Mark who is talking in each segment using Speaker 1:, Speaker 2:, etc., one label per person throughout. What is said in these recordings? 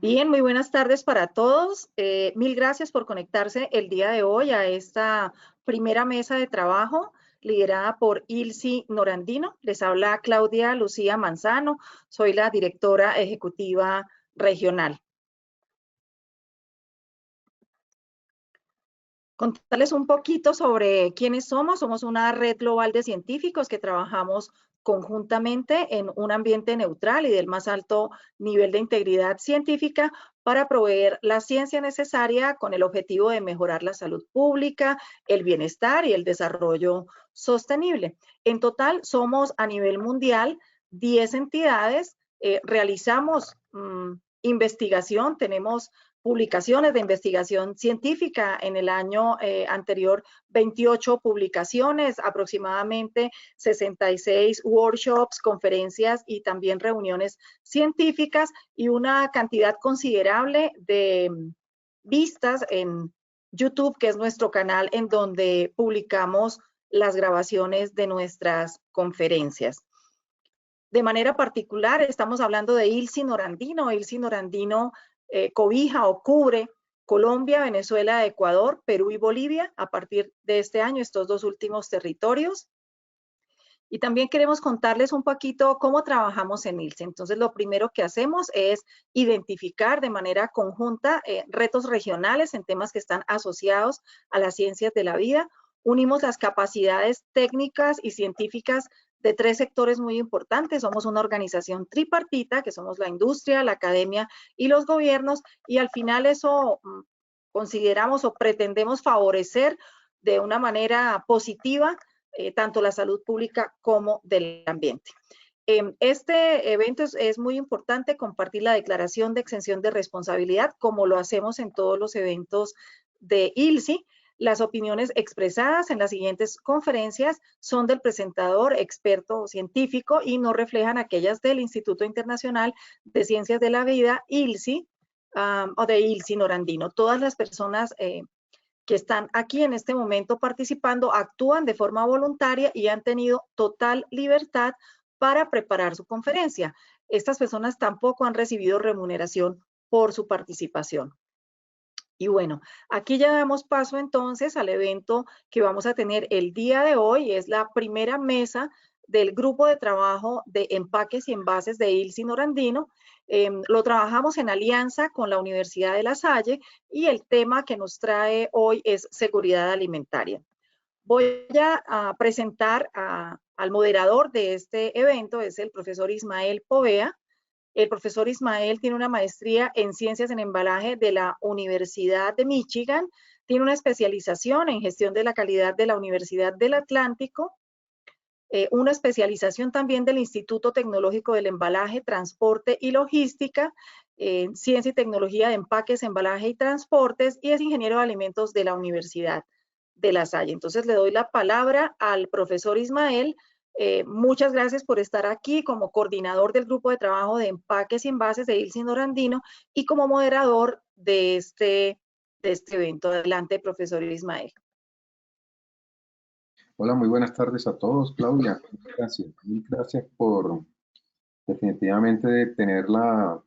Speaker 1: Bien, muy buenas tardes para todos. Mil gracias por conectarse el día de hoy a esta primera mesa de trabajo liderada por Ilse Norandino. Les habla Claudia Lucía Manzano, soy la directora ejecutiva regional. Contarles un poquito sobre quiénes somos. Somos una red global de científicos que trabajamos conjuntamente en un ambiente neutral y del más alto nivel de integridad científica para proveer la ciencia necesaria con el objetivo de mejorar la salud pública, el bienestar y el desarrollo sostenible. En total, somos a nivel mundial 10 entidades, realizamos investigación, tenemos publicaciones de investigación científica. En el año anterior, 28 publicaciones, aproximadamente 66 workshops, conferencias y también reuniones científicas y una cantidad considerable de vistas en YouTube, que es nuestro canal en donde publicamos las grabaciones de nuestras conferencias. De manera particular, estamos hablando de Ilse Norandino. Ilse Norandino cobija o cubre Colombia, Venezuela, Ecuador, Perú y Bolivia a partir de este año, estos dos últimos territorios. Y también queremos contarles un poquito cómo trabajamos en Ilse. Entonces, lo primero que hacemos es identificar de manera conjunta retos regionales en temas que están asociados a las ciencias de la vida. Unimos las capacidades técnicas y científicas de tres sectores muy importantes. Somos una organización tripartita, que somos la industria, la academia y los gobiernos, y al final eso consideramos o pretendemos favorecer de una manera positiva tanto la salud pública como del ambiente. Este evento es muy importante compartir la declaración de exención de responsabilidad, como lo hacemos en todos los eventos de ILSI. Las opiniones expresadas en las siguientes conferencias son del presentador, experto científico, y no reflejan aquellas del Instituto Internacional de Ciencias de la Vida, ILSI, o de Ilse Norandino. Todas las personas que están aquí en este momento participando actúan de forma voluntaria y han tenido total libertad para preparar su conferencia. Estas personas tampoco han recibido remuneración por su participación. Y bueno, aquí ya damos paso entonces al evento que vamos a tener el día de hoy. Es la primera mesa del grupo de trabajo de empaques y envases de Ilse Norandino. Lo trabajamos en alianza con la Universidad de La Salle y el tema que nos trae hoy es seguridad alimentaria. Voy a presentar al moderador de este evento, es el profesor Ismael Povea. El profesor Ismael tiene una maestría en ciencias en embalaje de la Universidad de Michigan, tiene una especialización en gestión de la calidad de la Universidad del Atlántico, una especialización también del Instituto Tecnológico del Embalaje, Transporte y Logística, en Ciencia y Tecnología de Empaques, Embalaje y Transportes, y es ingeniero de alimentos de la Universidad de La Salle. Entonces le doy la palabra al profesor Ismael. Muchas gracias por estar aquí como coordinador del grupo de trabajo de empaques y envases de Ilse Norandino y como moderador de este evento. Adelante, profesor Ismael.
Speaker 2: Hola, muy buenas tardes a todos. Claudia, mil gracias por definitivamente tener la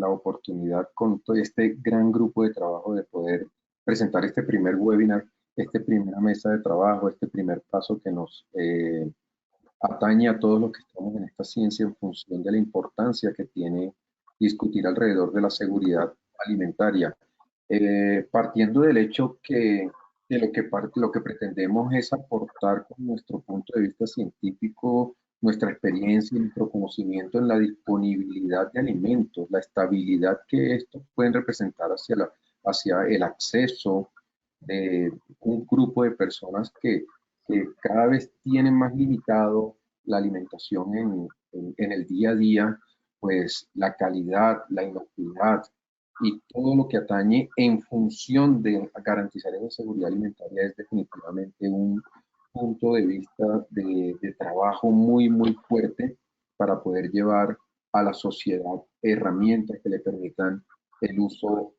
Speaker 2: oportunidad con todo este gran grupo de trabajo de poder presentar este primer webinar, esta primera mesa de trabajo, este primer paso que nos atañe a todos los que estamos en esta ciencia en función de la importancia que tiene discutir alrededor de la seguridad alimentaria. Partiendo del hecho que lo que pretendemos es aportar con nuestro punto de vista científico, nuestra experiencia y nuestro conocimiento en la disponibilidad de alimentos, la estabilidad que estos pueden representar hacia el acceso de un grupo de personas que cada vez tienen más limitado la alimentación en el día a día, pues la calidad, la inocuidad y todo lo que atañe en función de garantizar esa seguridad alimentaria es definitivamente un punto de vista de trabajo muy, muy fuerte para poder llevar a la sociedad herramientas que le permitan el uso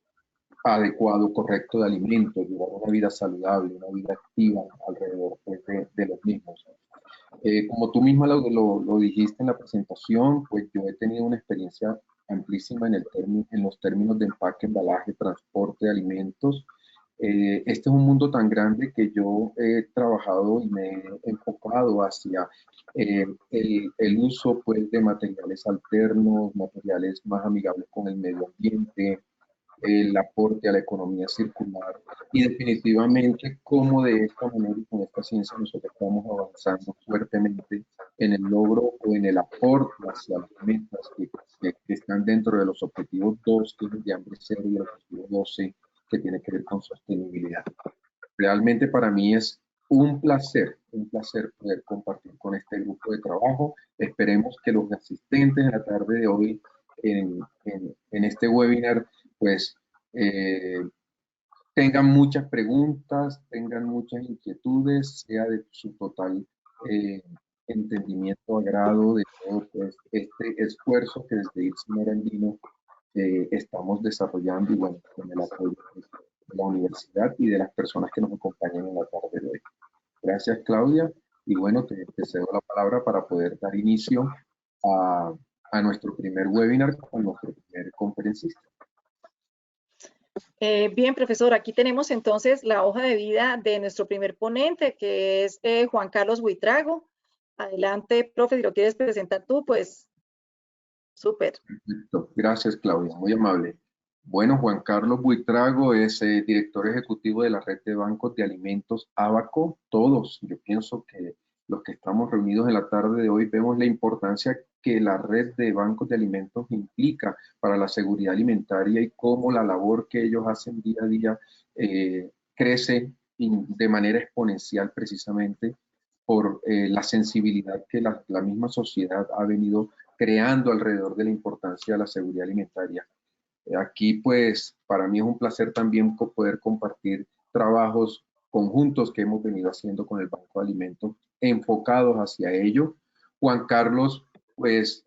Speaker 2: adecuado, correcto de alimentos, llevar una vida saludable, una vida activa alrededor pues, de los mismos. Como tú misma lo dijiste en la presentación, pues yo he tenido una experiencia amplísima en los términos de empaque, embalaje, transporte de alimentos. Este es un mundo tan grande que yo he trabajado y me he enfocado hacia el uso pues, de materiales alternos, materiales más amigables con el medio ambiente, el aporte a la economía circular y definitivamente cómo de esta manera y con esta ciencia nosotros estamos avanzando fuertemente en el logro o en el aporte hacia las metas que están dentro de los objetivos 2, que es el de hambre cero, y el objetivo 12, que tiene que ver con sostenibilidad. Realmente para mí es un placer poder compartir con este grupo de trabajo. Esperemos que los asistentes en la tarde de hoy en este webinar pues eh, tengan muchas preguntas, tengan muchas inquietudes, sea de su total eh, entendimiento, agrado de todo pues, este esfuerzo que desde IRSI Morandino estamos desarrollando y bueno, con el apoyo pues, de la universidad y de las personas que nos acompañan en la tarde de hoy. Gracias, Claudia. Y bueno, te cedo la palabra para poder dar inicio a, a nuestro primer webinar con nuestro primer conferencista.
Speaker 1: Bien, profesor, aquí tenemos entonces la hoja de vida de nuestro primer ponente, que es Juan Carlos Buitrago. Adelante, profe, si lo quieres presentar tú, pues súper.
Speaker 2: Perfecto. Gracias, Claudia. Muy amable. Bueno, Juan Carlos Buitrago es director ejecutivo de la red de bancos de alimentos Abaco. Todos, yo pienso que los que estamos reunidos en la tarde de hoy vemos la importancia que la red de bancos de alimentos implica para la seguridad alimentaria y cómo la labor que ellos hacen día a día crece de manera exponencial precisamente por la sensibilidad que la misma sociedad ha venido creando alrededor de la importancia de la seguridad alimentaria. Aquí, pues, para mí es un placer también poder compartir trabajos conjuntos que hemos venido haciendo con el Banco de Alimentos enfocados hacia ello. Juan Carlos, pues,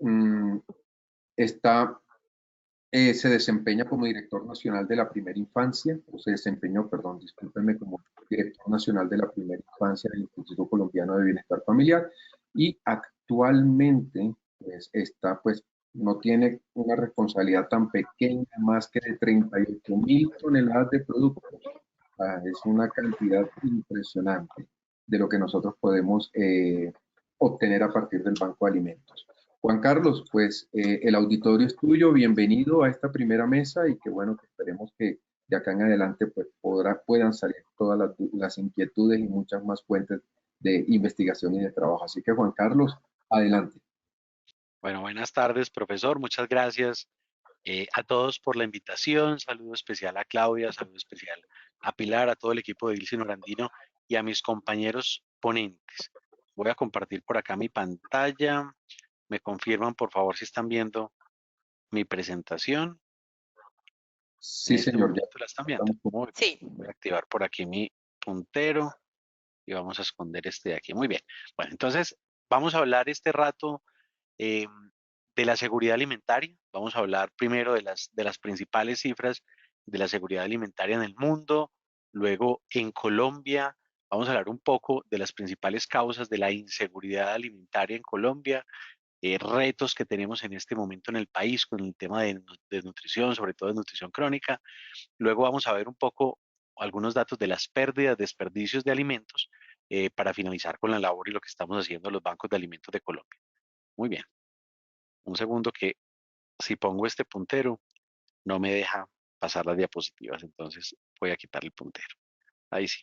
Speaker 2: se desempeña como director nacional de la primera infancia, o se desempeñó, perdón, discúlpenme, como director nacional de la primera infancia del Instituto Colombiano de Bienestar Familiar y actualmente pues está pues no tiene una responsabilidad tan pequeña, más que de 38.000 toneladas de productos. Es una cantidad impresionante de lo que nosotros podemos obtener a partir del Banco de Alimentos. Juan Carlos, pues el auditorio es tuyo, bienvenido a esta primera mesa y que bueno, que esperemos que de acá en adelante pues puedan salir todas las inquietudes y muchas más fuentes de investigación y de trabajo. Así que Juan Carlos, adelante.
Speaker 3: Bueno, buenas tardes, profesor. Muchas gracias a todos por la invitación. Saludo especial a Claudia, saludo especial a Pilar, a todo el equipo de IRSI Norandino y a mis compañeros ponentes. Voy a compartir por acá mi pantalla. Me confirman, por favor, si están viendo mi presentación.
Speaker 2: Sí,
Speaker 3: En este
Speaker 2: señor, ya
Speaker 3: momento la están viendo. Muy bien.
Speaker 1: Sí.
Speaker 3: Voy a activar por aquí mi puntero y vamos a esconder este de aquí. Muy bien. Bueno, entonces vamos a hablar este rato eh, de la seguridad alimentaria. Vamos a hablar primero de las principales cifras de la seguridad alimentaria en el mundo, luego en Colombia. Vamos a hablar un poco de las principales causas de la inseguridad alimentaria en Colombia, retos que tenemos en este momento en el país con el tema de nutrición, sobre todo de nutrición crónica. Luego vamos a ver un poco algunos datos de las pérdidas, desperdicios de alimentos para finalizar con la labor y lo que estamos haciendo en los bancos de alimentos de Colombia. Muy bien. Un segundo que si pongo este puntero no me deja pasar las diapositivas, entonces voy a quitar el puntero. Ahí sí.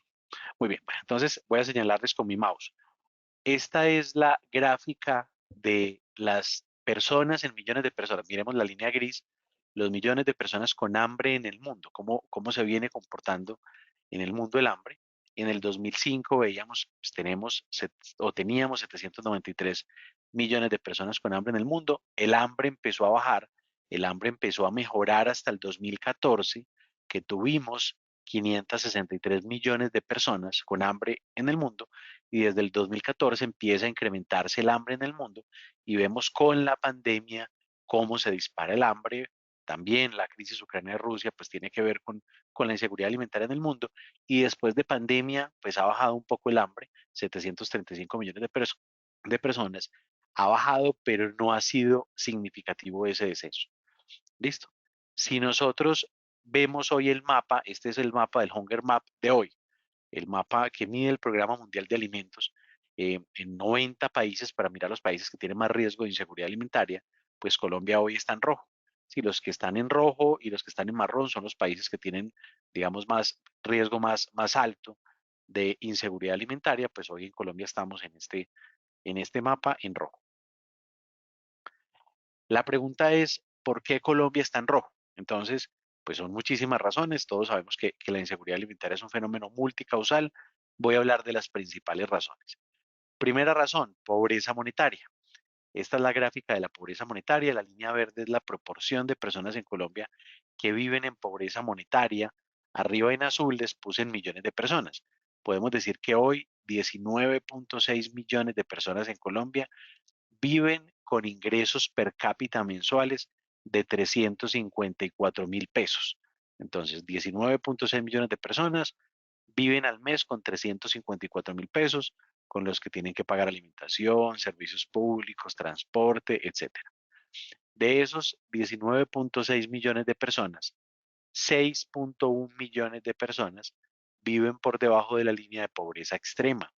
Speaker 3: Muy bien, bueno, entonces voy a señalarles con mi mouse. Esta es la gráfica de las personas en millones de personas. Miremos la línea gris, los millones de personas con hambre en el mundo, cómo se viene comportando en el mundo el hambre. En el 2005 veíamos, pues, teníamos 793 millones de personas con hambre en el mundo. El hambre empezó a bajar, el hambre empezó a mejorar hasta el 2014, que tuvimos 563 millones de personas con hambre en el mundo, y desde el 2014 empieza a incrementarse el hambre en el mundo y vemos con la pandemia cómo se dispara el hambre. También la crisis Ucrania-Rusia pues tiene que ver con la inseguridad alimentaria en el mundo, y después de pandemia pues ha bajado un poco el hambre, 735 millones de personas, ha bajado, pero no ha sido significativo ese descenso. ¿Listo? Si nosotros vemos hoy el mapa, este es el mapa del Hunger Map de hoy, el mapa que mide el Programa Mundial de Alimentos en 90 países para mirar los países que tienen más riesgo de inseguridad alimentaria, pues Colombia hoy está en rojo. Sí, los que están en rojo y los que están en marrón son los países que tienen, digamos, más riesgo más alto de inseguridad alimentaria, pues hoy en Colombia estamos en este mapa en rojo. La pregunta es, ¿por qué Colombia está en rojo? Entonces, pues son muchísimas razones. Todos sabemos que la inseguridad alimentaria es un fenómeno multicausal. Voy a hablar de las principales razones. Primera razón, pobreza monetaria. Esta es la gráfica de la pobreza monetaria. La línea verde es la proporción de personas en Colombia que viven en pobreza monetaria. Arriba en azul les puse en millones de personas. Podemos decir que hoy 19.6 millones de personas en Colombia viven con ingresos per cápita mensuales de 354.000 pesos. Entonces, 19.6 millones de personas viven al mes con 354.000 pesos, con los que tienen que pagar alimentación, servicios públicos, transporte, etcétera. De esos 19.6 millones de personas, 6.1 millones de personas viven por debajo de la línea de pobreza extrema,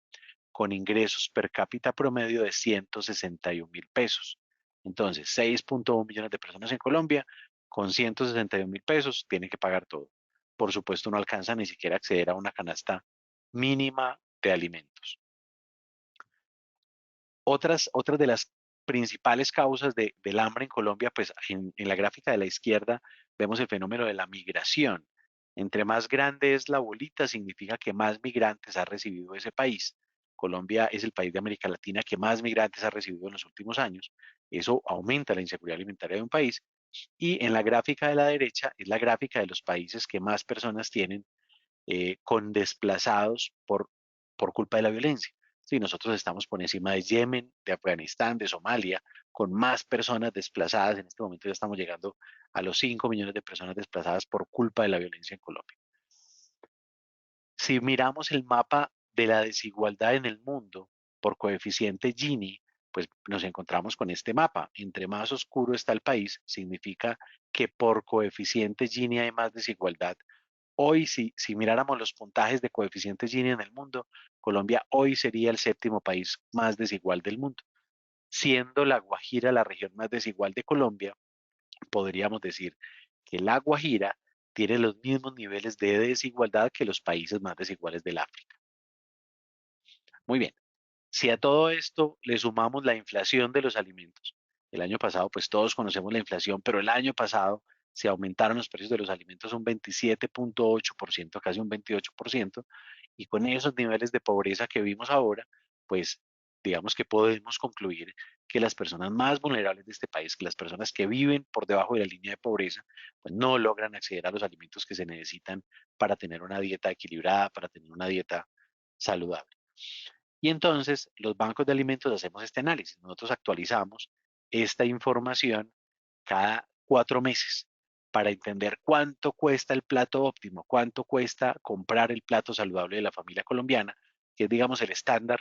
Speaker 3: con ingresos per cápita promedio de 161.000 pesos. Entonces, 6.1 millones de personas en Colombia con 161.000 pesos tienen que pagar todo. Por supuesto, no alcanza ni siquiera a acceder a una canasta mínima de alimentos. Otras de las principales causas del hambre en Colombia, pues en la gráfica de la izquierda vemos el fenómeno de la migración. Entre más grande es la bolita, significa que más migrantes ha recibido ese país. Colombia es el país de América Latina que más migrantes ha recibido en los últimos años. Eso aumenta la inseguridad alimentaria de un país. Y en la gráfica de la derecha es la gráfica de los países que más personas tienen con desplazados por culpa de la violencia. Sí, nosotros estamos por encima de Yemen, de Afganistán, de Somalia, con más personas desplazadas. En este momento ya estamos llegando a los 5 millones de personas desplazadas por culpa de la violencia en Colombia. Si miramos el mapa de la desigualdad en el mundo por coeficiente Gini, pues nos encontramos con este mapa. Entre más oscuro está el país, significa que por coeficiente Gini hay más desigualdad. Hoy, si miráramos los puntajes de coeficiente Gini en el mundo, Colombia hoy sería el 7º país más desigual del mundo. Siendo La Guajira la región más desigual de Colombia, podríamos decir que La Guajira tiene los mismos niveles de desigualdad que los países más desiguales del África. Muy bien. Si a todo esto le sumamos la inflación de los alimentos, el año pasado, pues todos conocemos la inflación, pero el año pasado se aumentaron los precios de los alimentos un 27.8%, casi un 28%, y con esos niveles de pobreza que vimos ahora, pues digamos que podemos concluir que las personas más vulnerables de este país, que las personas que viven por debajo de la línea de pobreza, pues no logran acceder a los alimentos que se necesitan para tener una dieta equilibrada, para tener una dieta saludable. Y entonces los bancos de alimentos hacemos este análisis. Nosotros actualizamos esta información cada 4 meses para entender cuánto cuesta el plato óptimo, cuánto cuesta comprar el plato saludable de la familia colombiana, que es, digamos, el estándar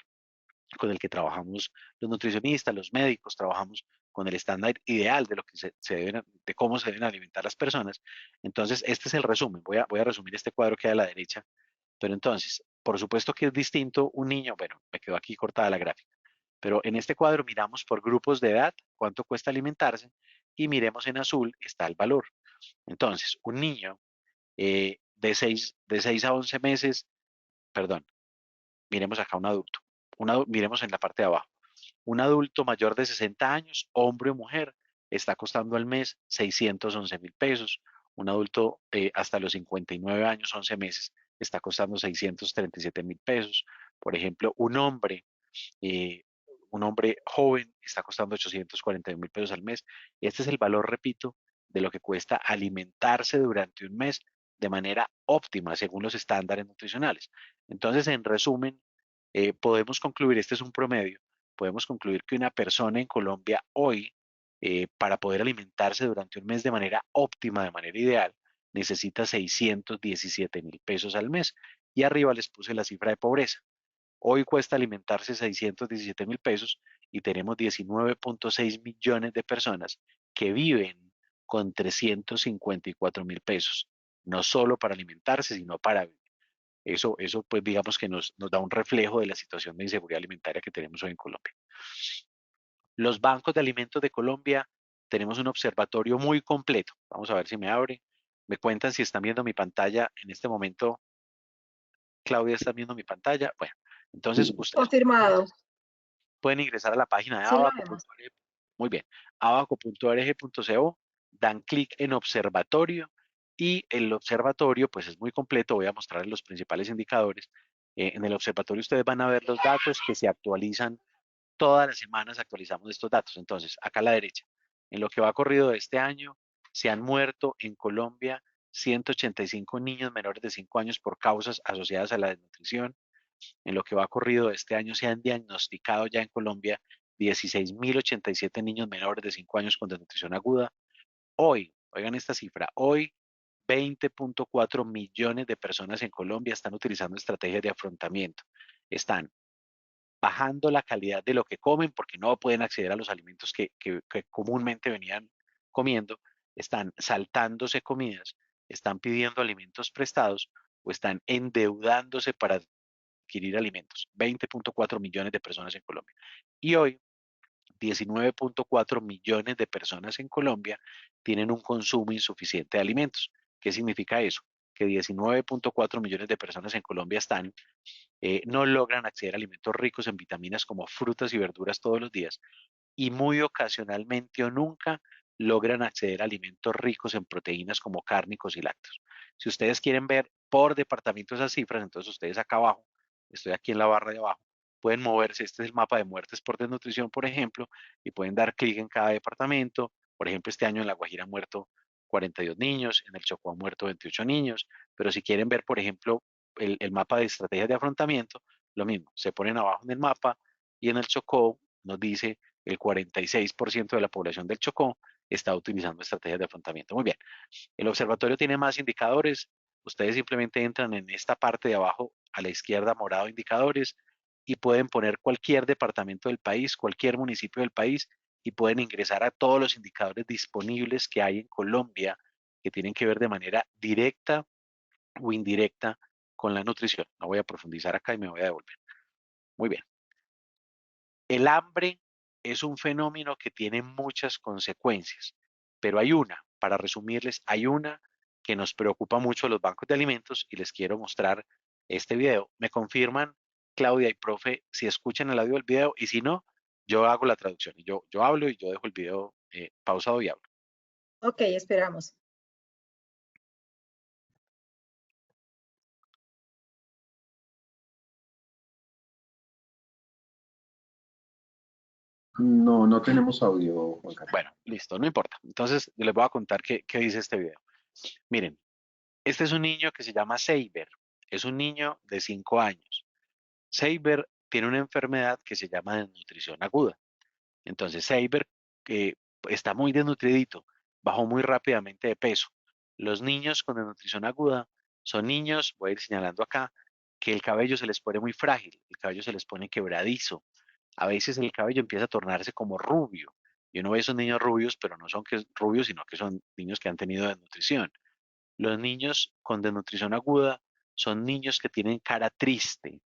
Speaker 3: con el que trabajamos los nutricionistas, los médicos, trabajamos con el estándar ideal de lo que de cómo se deben alimentar las personas. Entonces, este es el resumen. Voy a resumir este cuadro que hay a la derecha. Pero entonces, por supuesto que es distinto un niño, bueno, me quedó aquí cortada la gráfica, pero en este cuadro miramos por grupos de edad, cuánto cuesta alimentarse, y miremos en azul está el valor. Entonces, un niño de 6 a 11 meses, perdón, miremos acá un adulto, miremos en la parte de abajo. Un adulto mayor de 60 años, hombre o mujer, está costando al mes 611.000 pesos. Un adulto hasta los 59 años, 11 meses, está costando 637.000 pesos. Por ejemplo, eh, un hombre joven está costando 841.000 pesos al mes. Este es el valor, repito, de lo que cuesta alimentarse durante un mes de manera óptima según los estándares nutricionales. Entonces, en resumen, podemos concluir, este es un promedio, podemos concluir que una persona en Colombia hoy, para poder alimentarse durante un mes de manera óptima, de manera ideal, necesita 617.000 pesos al mes. Y arriba les puse la cifra de pobreza. Hoy cuesta alimentarse 617.000 pesos y tenemos 19.6 millones de personas que viven con 354.000 pesos, no solo para alimentarse, sino para vivir. Eso pues digamos que nos da un reflejo de la situación de inseguridad alimentaria que tenemos hoy en Colombia. Los bancos de alimentos de Colombia, tenemos un observatorio muy completo. Vamos a ver si me abre. Me cuentan si están viendo mi pantalla en este momento. Claudia, ¿está viendo mi pantalla? Bueno, entonces
Speaker 2: Sí.
Speaker 3: ustedes
Speaker 1: Confirmado.
Speaker 3: pueden ingresar a la página de
Speaker 1: Sí lo vemos.
Speaker 3: abaco.org. Muy bien, abaco.org.co, dan clic en observatorio y el observatorio pues es muy completo. Voy a mostrarles los principales indicadores. En el observatorio ustedes van a ver los datos que se actualizan todas las semanas. Actualizamos estos datos. Entonces, acá a la derecha, en lo que va corrido de este año, se han muerto en Colombia 185 niños menores de 5 años por causas asociadas a la desnutrición. En lo que va corrido de este año se han diagnosticado ya en Colombia 16.087 niños menores de 5 años con desnutrición aguda. Hoy, oigan esta cifra, hoy 20.4 millones de personas en Colombia están utilizando estrategias de afrontamiento. Están bajando la calidad de lo que comen porque no pueden acceder a los alimentos que comúnmente venían comiendo, están saltándose comidas, están pidiendo alimentos prestados o están endeudándose para adquirir alimentos. 20.4 millones de personas en Colombia. Y hoy, 19.4 millones de personas en Colombia tienen un consumo insuficiente de alimentos. ¿Qué significa eso? Que 19.4 millones de personas en Colombia no logran acceder a alimentos ricos en vitaminas como frutas y verduras todos los días y muy ocasionalmente o nunca logran acceder a alimentos ricos en proteínas como cárnicos y lácteos. Si ustedes quieren ver por departamento esas cifras, entonces ustedes acá abajo, estoy aquí en la barra de abajo, pueden moverse. Este es el mapa de muertes por desnutrición, por ejemplo, y pueden dar clic en cada departamento. Por ejemplo, este año en La Guajira han muerto 42 niños, en el Chocó han muerto 28 niños, pero si quieren ver, por ejemplo, el mapa de estrategias de afrontamiento, lo mismo, se ponen abajo en el mapa y en el Chocó nos dice el 46% de la población del Chocó está utilizando estrategias de afrontamiento. Muy bien, el observatorio tiene más indicadores. Ustedes simplemente entran en esta parte de abajo a la izquierda, morado, indicadores, y pueden poner cualquier departamento del país, cualquier municipio del país, y pueden ingresar a todos los indicadores disponibles que hay en Colombia que tienen que ver de manera directa o indirecta con la nutrición. No voy a profundizar acá y me voy a devolver. Muy bien. El hambre es un fenómeno que tiene muchas consecuencias, pero hay una, para resumirles, hay una que nos preocupa mucho a los bancos de alimentos y les quiero mostrar este video. Me confirman, Claudia y profe, si escuchan el audio del video, y si no, yo hago la traducción. Y yo hablo y yo dejo el video pausado y hablo.
Speaker 1: Ok, esperamos.
Speaker 2: No, no tenemos audio, Juan Carlos.
Speaker 3: Bueno, listo, no importa. Entonces, les voy a contar qué dice este video. Miren, este es un niño que se llama Seiber. Es un niño de 5 años. Seiber tiene una enfermedad que se llama desnutrición aguda. Entonces, Seiber está muy desnutridito, bajó muy rápidamente de peso. Los niños con desnutrición aguda son niños, voy a ir señalando acá, que el cabello se les pone muy frágil, el cabello se les pone quebradizo. A veces el cabello empieza a tornarse como rubio. Y uno ve esos niños rubios, pero no son rubios, sino que son niños que han tenido desnutrición. Los niños con desnutrición aguda son niños que tienen cara triste.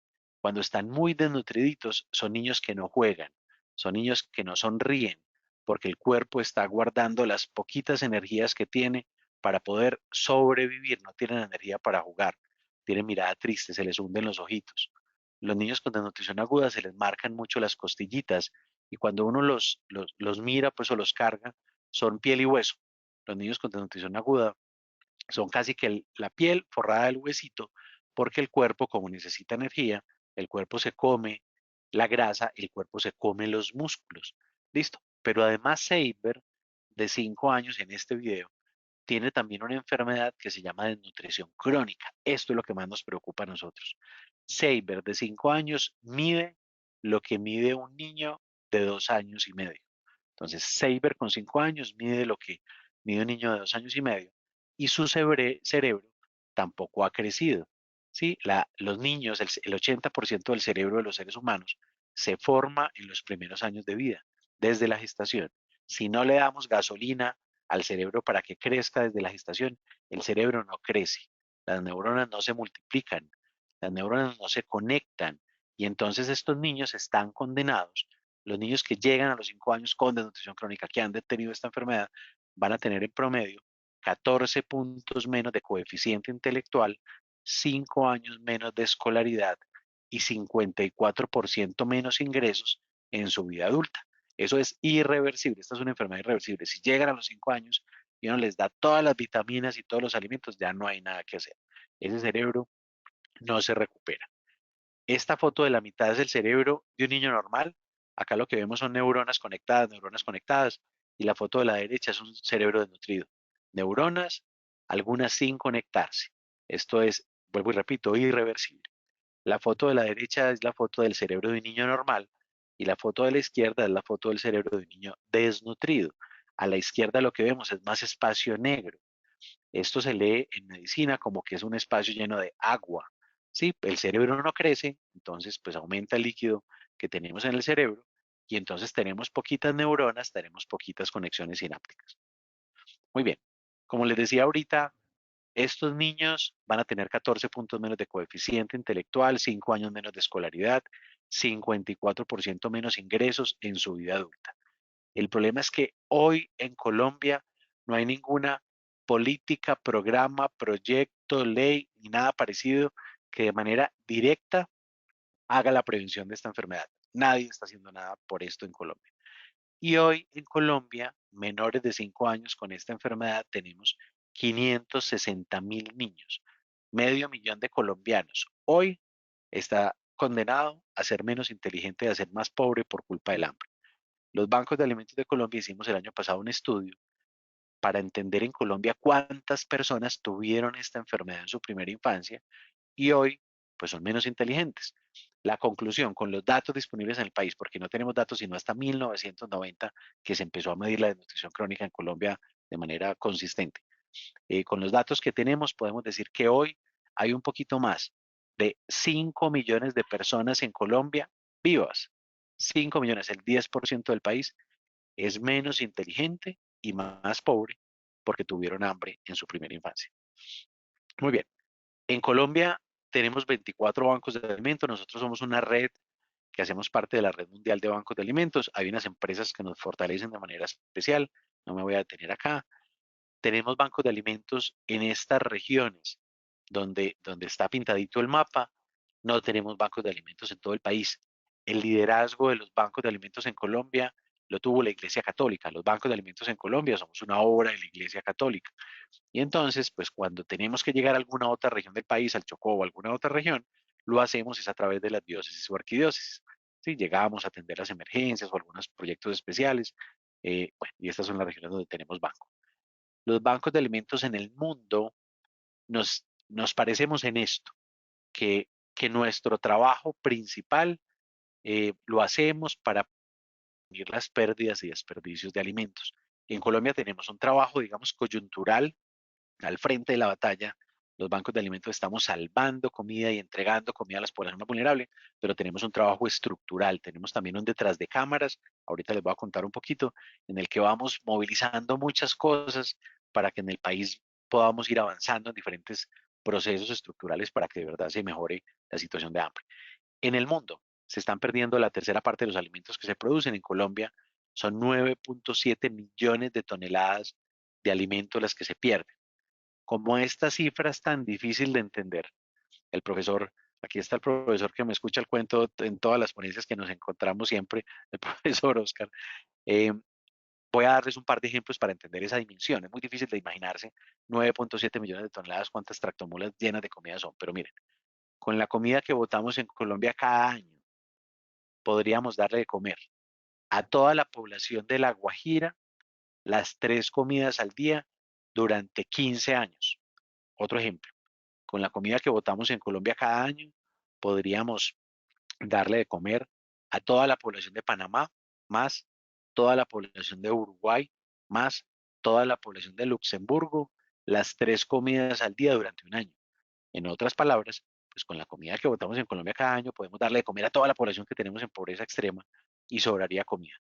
Speaker 3: Cuando están muy desnutriditos, son niños que no juegan, son niños que no sonríen, porque el cuerpo está guardando las poquitas energías que tiene para poder sobrevivir. No tienen energía para jugar, tienen mirada triste, se les hunden los ojitos. Los niños con desnutrición aguda se les marcan mucho las costillitas y cuando uno los mira pues o los carga, son piel y hueso. Los niños con desnutrición aguda son casi que la piel forrada del huesito, porque el cuerpo, como necesita energía, el cuerpo se come la grasa, el cuerpo se come los músculos. Listo. Pero además Seiber, de 5 años en este video, tiene también una enfermedad que se llama desnutrición crónica. Esto es lo que más nos preocupa a nosotros. Seiber, de 5 años, mide lo que mide un niño de 2 años y medio. Entonces, Seiber con 5 años mide lo que mide un niño de 2 años y medio y su cerebro tampoco ha crecido. ¿Sí? Los niños, el 80% del cerebro de los seres humanos se forma en los primeros años de vida, desde la gestación. Si no le damos gasolina al cerebro para que crezca desde la gestación, el cerebro no crece, las neuronas no se multiplican, las neuronas no se conectan y entonces estos niños están condenados. Los niños que llegan a los 5 años con desnutrición crónica, que han tenido esta enfermedad, van a tener en promedio 14 puntos menos de coeficiente intelectual, 5 años menos de escolaridad y 54% menos ingresos en su vida adulta. Eso es irreversible, esta es una enfermedad irreversible. Si llegan a los 5 años y uno les da todas las vitaminas y todos los alimentos, ya no hay nada que hacer. Ese cerebro no se recupera. Esta foto de la mitad es el cerebro de un niño normal. Acá lo que vemos son neuronas conectadas. Y la foto de la derecha es un cerebro desnutrido. Neuronas, algunas sin conectarse. Esto es, vuelvo y repito, irreversible. La foto de la derecha es la foto del cerebro de un niño normal y la foto de la izquierda es la foto del cerebro de un niño desnutrido. A la izquierda lo que vemos es más espacio negro. Esto se lee en medicina como que es un espacio lleno de agua. Sí, el cerebro no crece, entonces pues aumenta el líquido que tenemos en el cerebro y entonces tenemos poquitas neuronas, tenemos poquitas conexiones sinápticas. Muy bien, como les decía ahorita, estos niños van a tener 14 puntos menos de coeficiente intelectual, 5 años menos de escolaridad, 54% menos ingresos en su vida adulta. El problema es que hoy en Colombia no hay ninguna política, programa, proyecto, ley ni nada parecido que de manera directa haga la prevención de esta enfermedad. Nadie está haciendo nada por esto en Colombia. Y hoy en Colombia, menores de 5 años con esta enfermedad, tenemos 560.000 niños, medio millón de colombianos. Hoy está condenado a ser menos inteligente y a ser más pobre por culpa del hambre. Los bancos de alimentos de Colombia hicimos el año pasado un estudio para entender en Colombia cuántas personas tuvieron esta enfermedad en su primera infancia y hoy pues son menos inteligentes. La conclusión, con los datos disponibles en el país, porque no tenemos datos sino hasta 1990 que se empezó a medir la desnutrición crónica en Colombia de manera consistente. Con los datos que tenemos podemos decir que hoy hay un poquito más de 5 millones de personas en Colombia vivas. 5 millones, el 10% del país, es menos inteligente y más pobre porque tuvieron hambre en su primera infancia. Muy bien. En Colombia tenemos 24 bancos de alimentos. Nosotros somos una red que hacemos parte de la Red Mundial de Bancos de Alimentos. Hay unas empresas que nos fortalecen de manera especial. No me voy a detener acá. Tenemos bancos de alimentos en estas regiones donde está pintadito el mapa. No tenemos bancos de alimentos en todo el país. El liderazgo de los bancos de alimentos en Colombia lo tuvo la Iglesia Católica. Los bancos de alimentos en Colombia somos una obra de la Iglesia Católica. Y entonces, pues cuando tenemos que llegar a alguna otra región del país, al Chocó o a alguna otra región, lo hacemos es a través de las diócesis o arquidiócesis. ¿Sí? Llegamos a atender las emergencias o algunos proyectos especiales. Bueno, y estas son las regiones donde tenemos banco. Los bancos de alimentos en el mundo nos parecemos en esto, que nuestro trabajo principal lo hacemos para prevenir las pérdidas y desperdicios de alimentos. En Colombia tenemos un trabajo, digamos, coyuntural al frente de la batalla. Los bancos de alimentos estamos salvando comida y entregando comida a las poblaciones más vulnerables, pero tenemos un trabajo estructural, tenemos también un detrás de cámaras, ahorita les voy a contar un poquito, en el que vamos movilizando muchas cosas para que en el país podamos ir avanzando en diferentes procesos estructurales para que de verdad se mejore la situación de hambre. En el mundo se están perdiendo la tercera parte de los alimentos que se producen. En Colombia son 9.7 millones de toneladas de alimentos las que se pierden. Como esta cifra es tan difícil de entender, el profesor, aquí está el profesor que me escucha el cuento en todas las ponencias que nos encontramos siempre, el profesor Oscar, eh, voy a darles un par de ejemplos para entender esa dimensión. Es muy difícil de imaginarse 9.7 millones de toneladas, cuántas tractomulas llenas de comida son, pero miren, con la comida que botamos en Colombia cada año, podríamos darle de comer a toda la población de La Guajira las 3 comidas al día durante 15 años. Otro ejemplo, con la comida que botamos en Colombia cada año, podríamos darle de comer a toda la población de Panamá, más toda la población de Uruguay, más toda la población de Luxemburgo, las 3 comidas al día durante un año. En otras palabras, pues con la comida que botamos en Colombia cada año, podemos darle de comer a toda la población que tenemos en pobreza extrema y sobraría comida.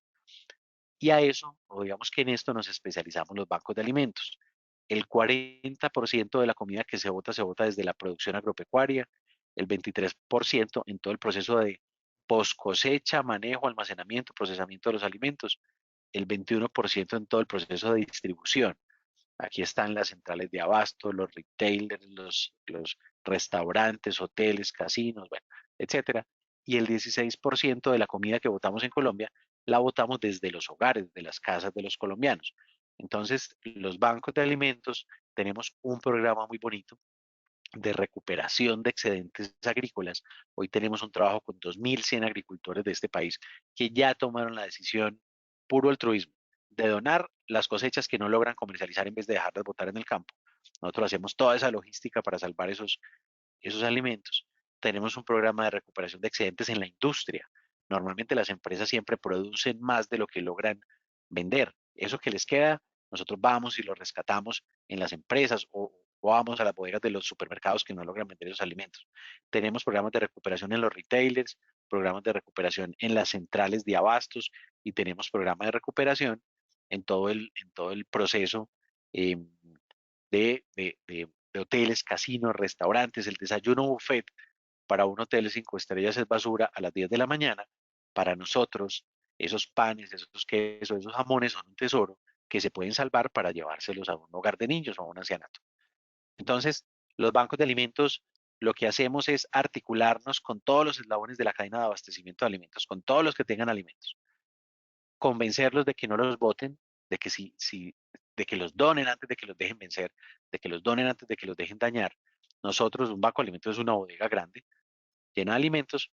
Speaker 3: Y a eso, o digamos que en esto nos especializamos los bancos de alimentos. El 40% de la comida que se bota desde la producción agropecuaria, el 23% en todo el proceso de post cosecha, manejo, almacenamiento, procesamiento de los alimentos, el 21% en todo el proceso de distribución. Aquí están las centrales de abasto, los retailers, los restaurantes, hoteles, casinos, bueno, etcétera. Y el 16% de la comida que botamos en Colombia la botamos desde los hogares, de las casas de los colombianos. Entonces, los bancos de alimentos tenemos un programa muy bonito de recuperación de excedentes agrícolas. Hoy tenemos un trabajo con 2.100 agricultores de este país que ya tomaron la decisión, puro altruismo, de donar las cosechas que no logran comercializar en vez de dejarlas botar en el campo. Nosotros hacemos toda esa logística para salvar esos alimentos. Tenemos un programa de recuperación de excedentes en la industria. Normalmente las empresas siempre producen más de lo que logran vender. Eso que les queda, nosotros vamos y lo rescatamos en las empresas o vamos a las bodegas de los supermercados que no logran vender esos alimentos. Tenemos programas de recuperación en los retailers, programas de recuperación en las centrales de abastos y tenemos programas de recuperación en todo el proceso eh, de hoteles, casinos, restaurantes. El desayuno buffet para un hotel de 5 estrellas es basura a las 10 de la mañana. Para nosotros, esos panes, esos quesos, esos jamones son un tesoro que se pueden salvar para llevárselos a un hogar de niños o a un ancianato. Entonces, los bancos de alimentos, lo que hacemos es articularnos con todos los eslabones de la cadena de abastecimiento de alimentos, con todos los que tengan alimentos, convencerlos de que no los voten, de que de que los donen antes de que los dejen vencer, de que los donen antes de que los dejen dañar. Nosotros, un banco de alimentos es una bodega grande, llena de alimentos.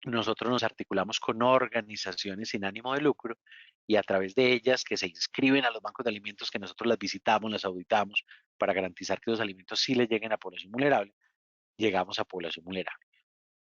Speaker 3: Nosotros nos articulamos con organizaciones sin ánimo de lucro y a través de ellas que se inscriben a los bancos de alimentos, que nosotros las visitamos, las auditamos para garantizar que los alimentos sí les lleguen a población vulnerable, llegamos a población vulnerable.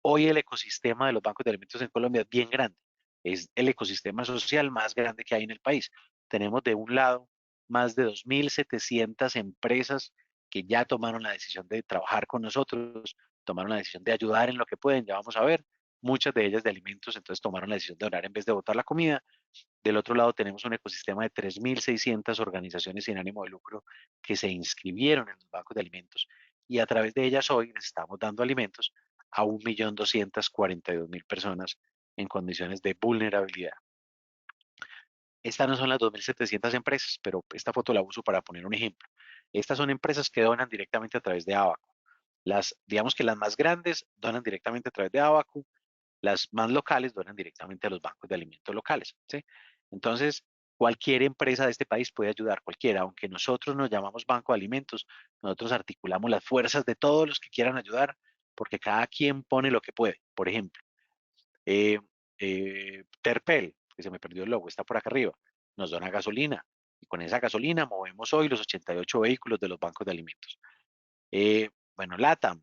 Speaker 3: Hoy el ecosistema de los bancos de alimentos en Colombia es bien grande. Es el ecosistema social más grande que hay en el país. Tenemos de un lado más de 2.700 empresas que ya tomaron la decisión de trabajar con nosotros, tomaron la decisión de ayudar en lo que pueden, ya vamos a ver, muchas de ellas de alimentos, entonces tomaron la decisión de donar en vez de botar la comida. Del otro lado tenemos un ecosistema de 3.600 organizaciones sin ánimo de lucro que se inscribieron en los bancos de alimentos y a través de ellas hoy les estamos dando alimentos a 1.242.000 personas en condiciones de vulnerabilidad. Estas no son las 2.700 empresas, pero esta foto la uso para poner un ejemplo. Estas son empresas que donan directamente a través de Abaco. Digamos que las más grandes donan directamente a través de Abaco, las más locales donan directamente a los bancos de alimentos locales, ¿sí? Entonces, cualquier empresa de este país puede ayudar, cualquiera, aunque nosotros nos llamamos Banco de Alimentos, nosotros articulamos las fuerzas de todos los que quieran ayudar, porque cada quien pone lo que puede. Por ejemplo, eh, Terpel, que se me perdió el logo, está por acá arriba, nos dona gasolina, y con esa gasolina movemos hoy los 88 vehículos de los bancos de alimentos. Bueno, LATAM,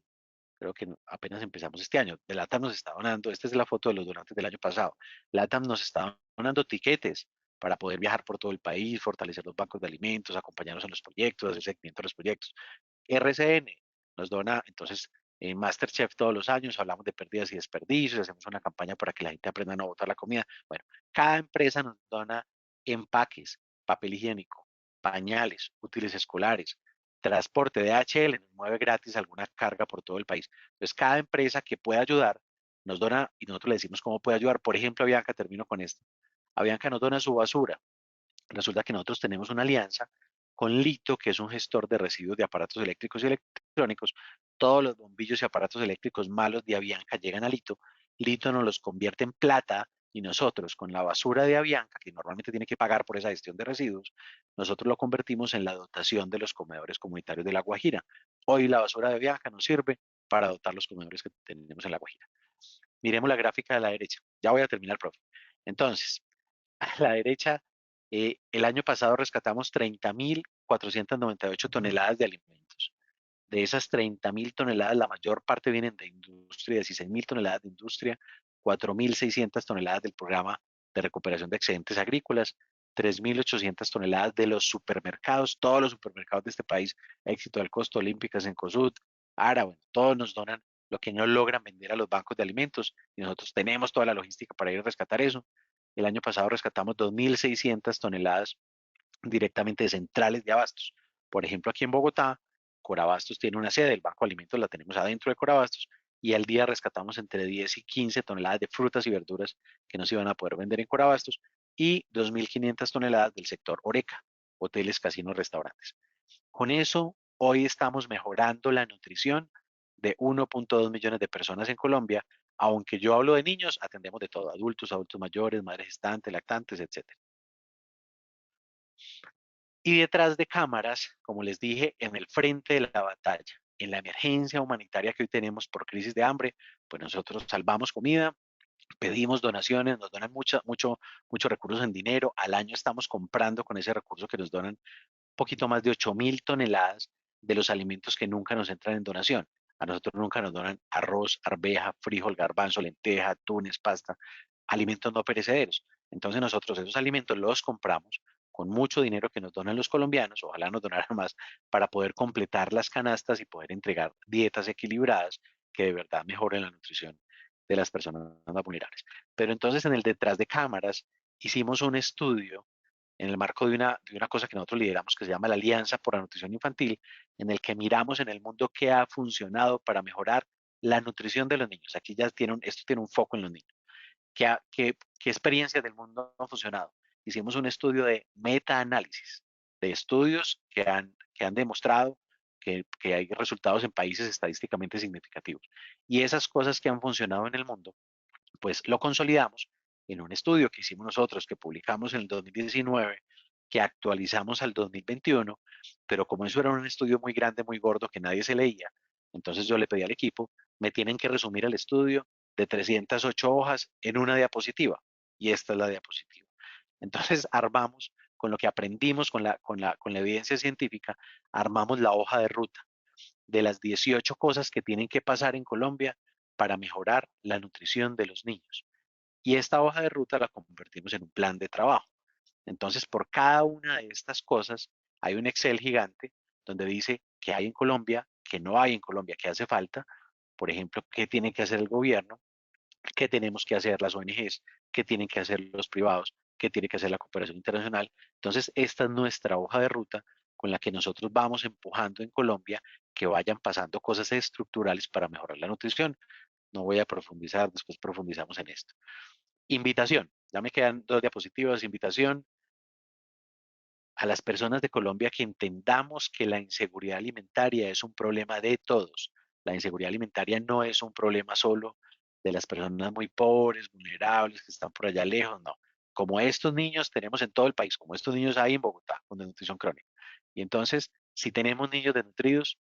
Speaker 3: creo que apenas empezamos este año. De LATAM nos está donando, esta es la foto de los donantes del año pasado. LATAM nos está donando tiquetes para poder viajar por todo el país, fortalecer los bancos de alimentos, acompañarnos en los proyectos, hacer seguimiento de los proyectos. RCN nos dona, entonces, en MasterChef todos los años hablamos de pérdidas y desperdicios, hacemos una campaña para que la gente aprenda a no botar la comida. Bueno, cada empresa nos dona empaques, papel higiénico, pañales, útiles escolares, transporte. DHL nos mueve gratis alguna carga por todo el país. Entonces, cada empresa que pueda ayudar nos dona y nosotros le decimos cómo puede ayudar. Por ejemplo, Avianca, termino con esto. Avianca nos dona su basura. Resulta que nosotros tenemos una alianza con Lito, que es un gestor de residuos de aparatos eléctricos y electrónicos. Todos los bombillos y aparatos eléctricos malos de Avianca llegan a Lito. Lito nos los convierte en plata y nosotros con la basura de Avianca, que normalmente tiene que pagar por esa gestión de residuos, nosotros lo convertimos en la dotación de los comedores comunitarios de La Guajira. Hoy la basura de Avianca nos sirve para dotar los comedores que tenemos en La Guajira. Miremos la gráfica de la derecha. Ya voy a terminar, profe. Entonces, a la derecha, el año pasado rescatamos 30.498 toneladas de alimentos. De esas 30.000 toneladas, la mayor parte vienen de industria, 16.000 toneladas de industria, 4.600 toneladas del programa de recuperación de excedentes agrícolas, 3.800 toneladas de los supermercados, todos los supermercados de este país, Éxito del Costo, Olímpicas, Encosud, Ara, bueno, todos nos donan lo que no logran vender a los bancos de alimentos y nosotros tenemos toda la logística para ir a rescatar eso. El año pasado rescatamos 2.600 toneladas directamente de centrales de abastos. Por ejemplo, aquí en Bogotá, Corabastos tiene una sede, el Banco de Alimentos la tenemos adentro de Corabastos, y al día rescatamos entre 10 y 15 toneladas de frutas y verduras que no se iban a poder vender en Corabastos y 2.500 toneladas del sector Horeca, hoteles, casinos, restaurantes. Con eso, hoy estamos mejorando la nutrición de 1.2 millones de personas en Colombia. Aunque yo hablo de niños, atendemos de todo, adultos, adultos mayores, madres gestantes, lactantes, etc. Y detrás de cámaras, como les dije, en el frente de la batalla, en la emergencia humanitaria que hoy tenemos por crisis de hambre, pues nosotros salvamos comida, pedimos donaciones, nos donan muchos recursos en dinero. Al año estamos comprando con ese recurso que nos donan poquito más de 8.000 toneladas de los alimentos que nunca nos entran en donación. A nosotros nunca nos donan arroz, arveja, frijol, garbanzo, lenteja, atunes, pasta, alimentos no perecederos. Entonces nosotros esos alimentos los compramos con mucho dinero que nos donan los colombianos, ojalá nos donaran más, para poder completar las canastas y poder entregar dietas equilibradas que de verdad mejoren la nutrición de las personas más vulnerables. Pero entonces en el detrás de cámaras hicimos un estudio en el marco de una cosa que nosotros lideramos que se llama la Alianza por la Nutrición Infantil, en el que miramos en el mundo qué ha funcionado para mejorar la nutrición de los niños. Aquí ya esto tiene un foco en los niños. ¿Qué experiencias del mundo han funcionado? Hicimos un estudio de metaanálisis, de estudios que han demostrado que hay resultados en países estadísticamente significativos. Y esas cosas que han funcionado en el mundo, pues lo consolidamos en un estudio que hicimos nosotros, que publicamos en el 2019, que actualizamos al 2021, pero como eso era un estudio muy grande, muy gordo, que nadie se leía, entonces yo le pedí al equipo, me tienen que resumir el estudio de 308 hojas en una diapositiva, y esta es la diapositiva. Entonces armamos, con lo que aprendimos, con la evidencia científica, armamos la hoja de ruta de las 18 cosas que tienen que pasar en Colombia para mejorar la nutrición de los niños. Y esta hoja de ruta la convertimos en un plan de trabajo. Entonces, por cada una de estas cosas, hay un Excel gigante donde dice qué hay en Colombia, qué no hay en Colombia, qué hace falta. Por ejemplo, qué tiene que hacer el gobierno, qué tenemos que hacer las ONGs, qué tienen que hacer los privados, qué tiene que hacer la cooperación internacional. Entonces, esta es nuestra hoja de ruta con la que nosotros vamos empujando en Colombia que vayan pasando cosas estructurales para mejorar la nutrición. No voy a profundizar, después profundizamos en esto. Invitación, ya me quedan 2 diapositivas. Invitación a las personas de Colombia que entendamos que la inseguridad alimentaria es un problema de todos. La inseguridad alimentaria no es un problema solo de las personas muy pobres, vulnerables, que están por allá lejos, no. Como estos niños tenemos en todo el país, como estos niños hay en Bogotá con desnutrición crónica. Y entonces, si tenemos niños desnutridos,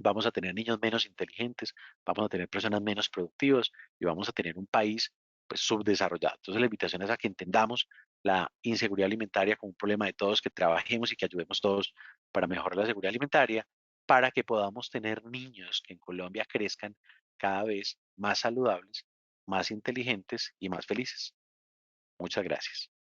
Speaker 3: vamos a tener niños menos inteligentes, vamos a tener personas menos productivas y vamos a tener un país pues subdesarrollado. Entonces la invitación es a que entendamos la inseguridad alimentaria como un problema de todos, que trabajemos y que ayudemos todos para mejorar la seguridad alimentaria, para que podamos tener niños que en Colombia crezcan cada vez más saludables, más inteligentes y más felices. Muchas gracias.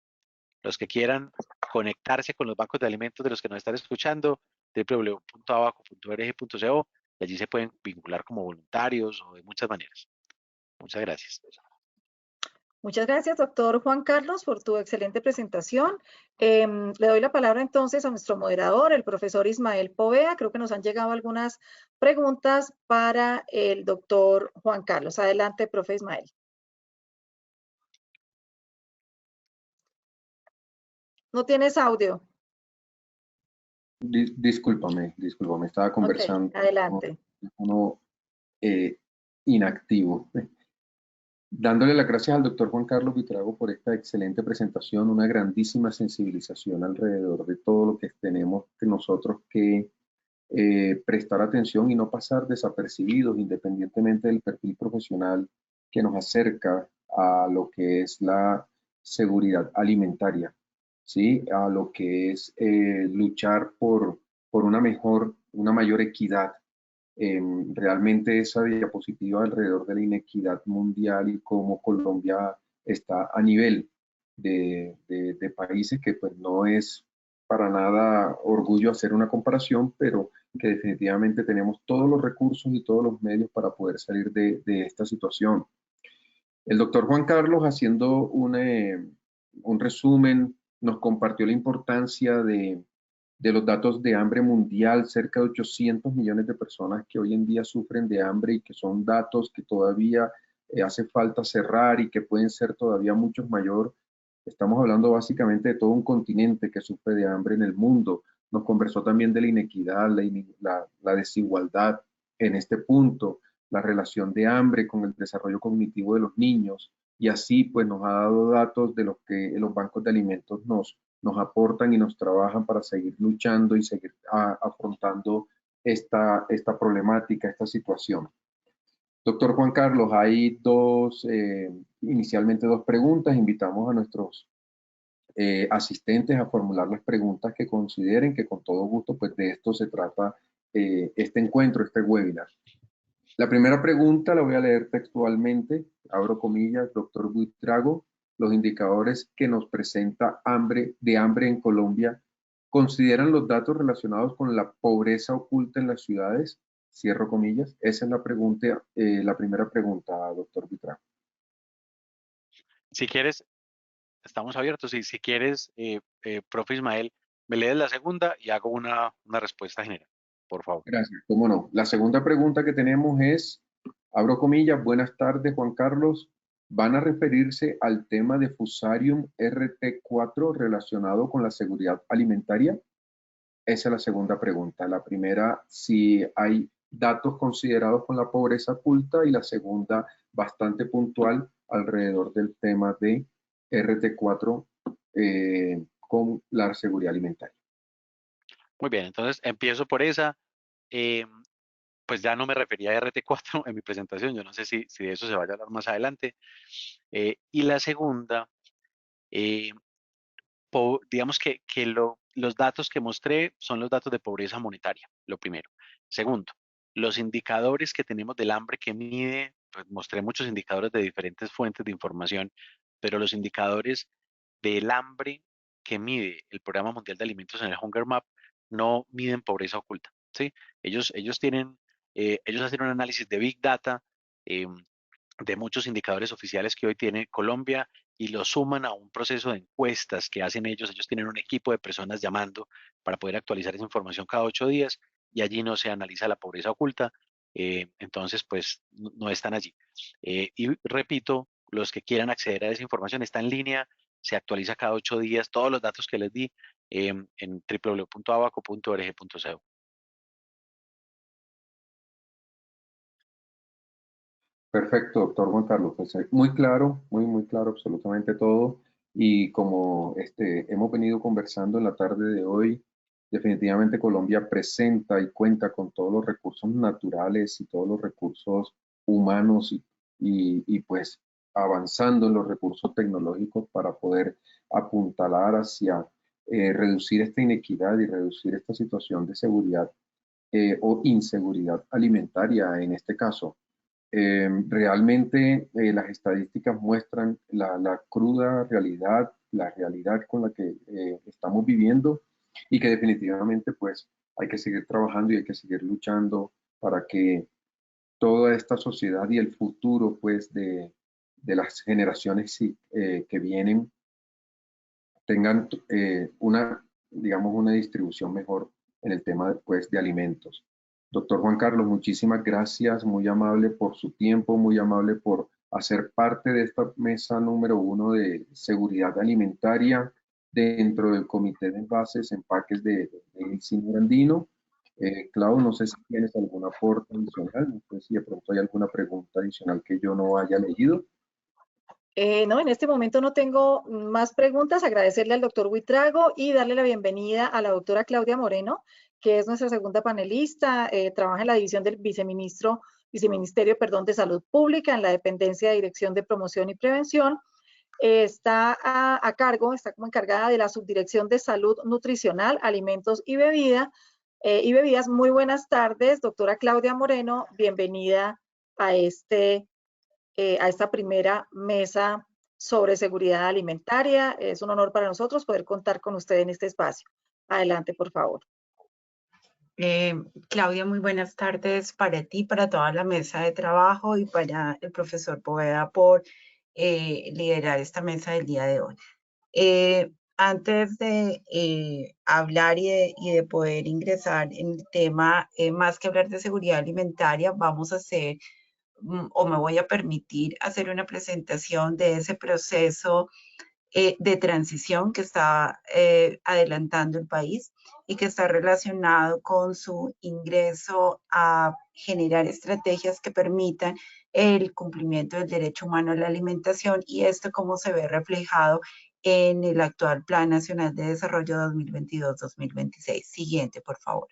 Speaker 3: Los que quieran conectarse con los bancos de alimentos de los que nos están escuchando, www.abaco.org.co, y allí se pueden vincular como voluntarios o de muchas maneras. Muchas gracias.
Speaker 1: Muchas gracias, doctor Juan Carlos, por tu excelente presentación. Le doy la palabra entonces a nuestro moderador, el profesor Ismael Povea. Creo que nos han llegado algunas preguntas para el doctor Juan Carlos. Adelante, profe Ismael. No tienes audio.
Speaker 2: Discúlpame, estaba conversando.
Speaker 1: Okay, adelante.
Speaker 2: Uno inactivo. Dándole las gracias al doctor Juan Carlos Buitrago por esta excelente presentación, una grandísima sensibilización alrededor de todo lo que tenemos que nosotros que prestar atención y no pasar desapercibidos, independientemente del perfil profesional que nos acerca a lo que es la seguridad alimentaria, ¿sí? A lo que es luchar por una mayor equidad. Realmente esa diapositiva alrededor de la inequidad mundial y cómo Colombia está a nivel de países que pues no es para nada orgullo hacer una comparación, pero que definitivamente tenemos todos los recursos y todos los medios para poder salir de esta situación. El doctor Juan Carlos, haciendo un resumen, nos compartió la importancia de los datos de hambre mundial, cerca de 800 millones de personas que hoy en día sufren de hambre y que son datos que todavía hace falta cerrar y que pueden ser todavía muchos mayor. Estamos hablando básicamente de todo un continente que sufre de hambre en el mundo. Nos conversó también de la inequidad, la desigualdad en este punto, la relación de hambre con el desarrollo cognitivo de los niños, y así pues nos ha dado datos de los que los bancos de alimentos nos aportan y nos trabajan para seguir luchando y seguir afrontando esta problemática, esta situación. Doctor Juan Carlos, hay inicialmente dos preguntas. Invitamos a nuestros asistentes a formular las preguntas que consideren, que con todo gusto, pues de esto se trata este encuentro, este webinar. La primera pregunta la voy a leer textualmente, abro comillas, doctor Buitrago. Los indicadores que nos presenta de hambre en Colombia consideran los datos relacionados con la pobreza oculta en las ciudades, cierro comillas. Esa es la primera pregunta, doctor Buitrago.
Speaker 3: Si quieres, estamos abiertos. Y si quieres, profe Ismael, me lees la segunda y hago una respuesta general, por favor.
Speaker 2: Gracias, cómo no. La segunda pregunta que tenemos es, abro comillas, buenas tardes, Juan Carlos. ¿Van a referirse al tema de Fusarium RT4 relacionado con la seguridad alimentaria? Esa es la segunda pregunta. La primera, si hay datos considerados con la pobreza oculta, y la segunda, bastante puntual, alrededor del tema de RT4 con la seguridad alimentaria.
Speaker 3: Muy bien, entonces empiezo por esa. Pues ya no me refería a RT4 en mi presentación, yo no sé si de eso se vaya a hablar más adelante. Y la segunda, digamos que los datos que mostré son los datos de pobreza monetaria, lo primero. Segundo, los indicadores que tenemos del hambre que mide, pues mostré muchos indicadores de diferentes fuentes de información, pero los indicadores del hambre que mide el Programa Mundial de Alimentos en el Hunger Map no miden pobreza oculta, ¿sí? Ellos hacen un análisis de Big Data de muchos indicadores oficiales que hoy tiene Colombia y lo suman a un proceso de encuestas que hacen ellos. Ellos tienen un equipo de personas llamando para poder actualizar esa información cada 8 días y allí no se analiza la pobreza oculta. Entonces, pues no están allí. Y repito, los que quieran acceder a esa información está en línea, se actualiza cada 8 días, todos los datos que les di en www.abaco.org.co.
Speaker 2: Perfecto, doctor Juan Carlos. Pues, muy claro, muy claro absolutamente todo. Y como hemos venido conversando en la tarde de hoy, definitivamente Colombia presenta y cuenta con todos los recursos naturales y todos los recursos humanos y pues avanzando en los recursos tecnológicos para poder apuntalar hacia reducir esta inequidad y reducir esta situación de seguridad o inseguridad alimentaria en este caso. Realmente las estadísticas muestran la cruda realidad, la realidad con la que estamos viviendo, y que definitivamente pues hay que seguir trabajando y hay que seguir luchando para que toda esta sociedad y el futuro pues de las generaciones que vienen tengan digamos, una distribución mejor en el tema pues, de alimentos. Doctor Juan Carlos, muchísimas gracias, muy amable por su tiempo, muy amable por hacer parte de esta mesa número 1 de seguridad alimentaria dentro del Comité de Envases, Empaques de Insigne Andino. Clau, no sé si tienes algún aporte adicional, no sé si de pronto hay alguna pregunta adicional que yo no haya leído.
Speaker 1: No, en este momento no tengo más preguntas. Agradecerle al doctor Buitrago y darle la bienvenida a la doctora Claudia Moreno, que es nuestra segunda panelista. Trabaja en la división del viceministerio, de Salud Pública, en la dependencia de Dirección de Promoción y Prevención. Está a cargo, está como encargada de la Subdirección de Salud Nutricional, Alimentos y Bebidas. Muy buenas tardes, doctora Claudia Moreno. Bienvenida a esta primera mesa sobre seguridad alimentaria. Es un honor para nosotros poder contar con usted en este espacio. Adelante, por favor.
Speaker 4: Claudia, muy buenas tardes para ti, para toda la mesa de trabajo y para el profesor Poveda por liderar esta mesa del día de hoy. Antes de hablar y de poder ingresar en el tema, más que hablar de seguridad alimentaria, vamos a hacer, o me voy a permitir hacer una presentación de ese proceso de transición que está adelantando el país y que está relacionado con su ingreso a generar estrategias que permitan el cumplimiento del derecho humano a la alimentación, y esto cómo se ve reflejado en el actual Plan Nacional de Desarrollo 2022-2026. Siguiente, por favor.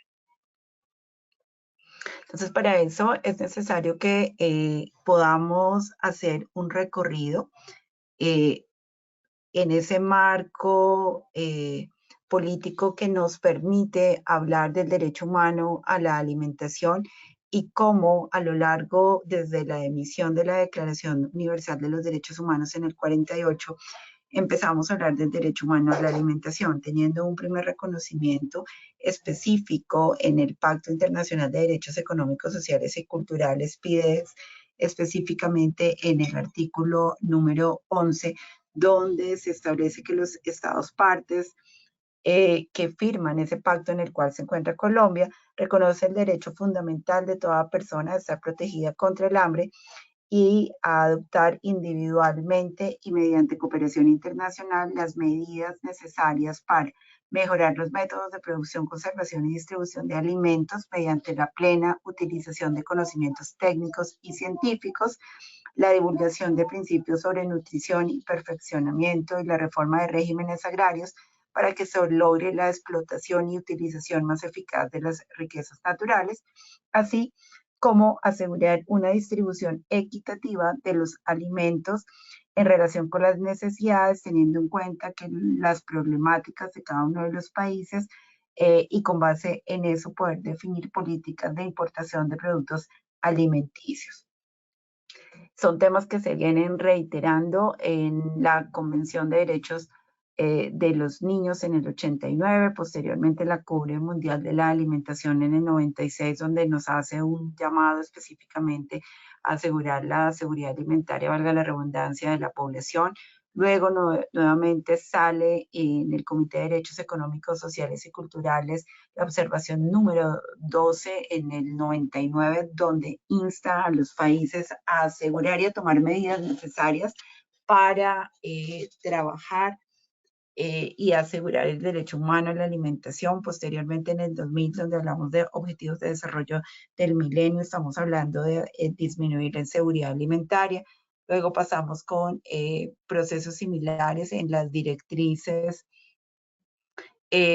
Speaker 4: Entonces, para eso es necesario que podamos hacer un recorrido en ese marco político que nos permite hablar del derecho humano a la alimentación y cómo a lo largo, desde la emisión de la Declaración Universal de los Derechos Humanos en el 48, empezamos a hablar del derecho humano a la alimentación, teniendo un primer reconocimiento específico en el Pacto Internacional de Derechos Económicos, Sociales y Culturales, PIDES, específicamente en el artículo número 11, donde se establece que los estados partes que firman ese pacto en el cual se encuentra Colombia reconocen el derecho fundamental de toda persona a estar protegida contra el hambre y a adoptar individualmente y mediante cooperación internacional las medidas necesarias para mejorar los métodos de producción, conservación y distribución de alimentos mediante la plena utilización de conocimientos técnicos y científicos, la divulgación de principios sobre nutrición y perfeccionamiento y la reforma de regímenes agrarios para que se logre la explotación y utilización más eficaz de las riquezas naturales, así como asegurar una distribución equitativa de los alimentos en relación con las necesidades, teniendo en cuenta que las problemáticas de cada uno de los países y con base en eso poder definir políticas de importación de productos alimenticios. Son temas que se vienen reiterando en la Convención de Derechos de los Niños en el 89, posteriormente la Cumbre Mundial de la Alimentación en el 96, donde nos hace un llamado específicamente a asegurar la seguridad alimentaria, valga la redundancia, de la población. Luego nuevamente sale en el Comité de Derechos Económicos, Sociales y Culturales la observación número 12 en el 99, donde insta a los países a asegurar y a tomar medidas necesarias para trabajar y asegurar el derecho humano a la alimentación. Posteriormente en el 2000, donde hablamos de objetivos de desarrollo del milenio, estamos hablando de disminuir la inseguridad alimentaria. Luego pasamos con procesos similares en las directrices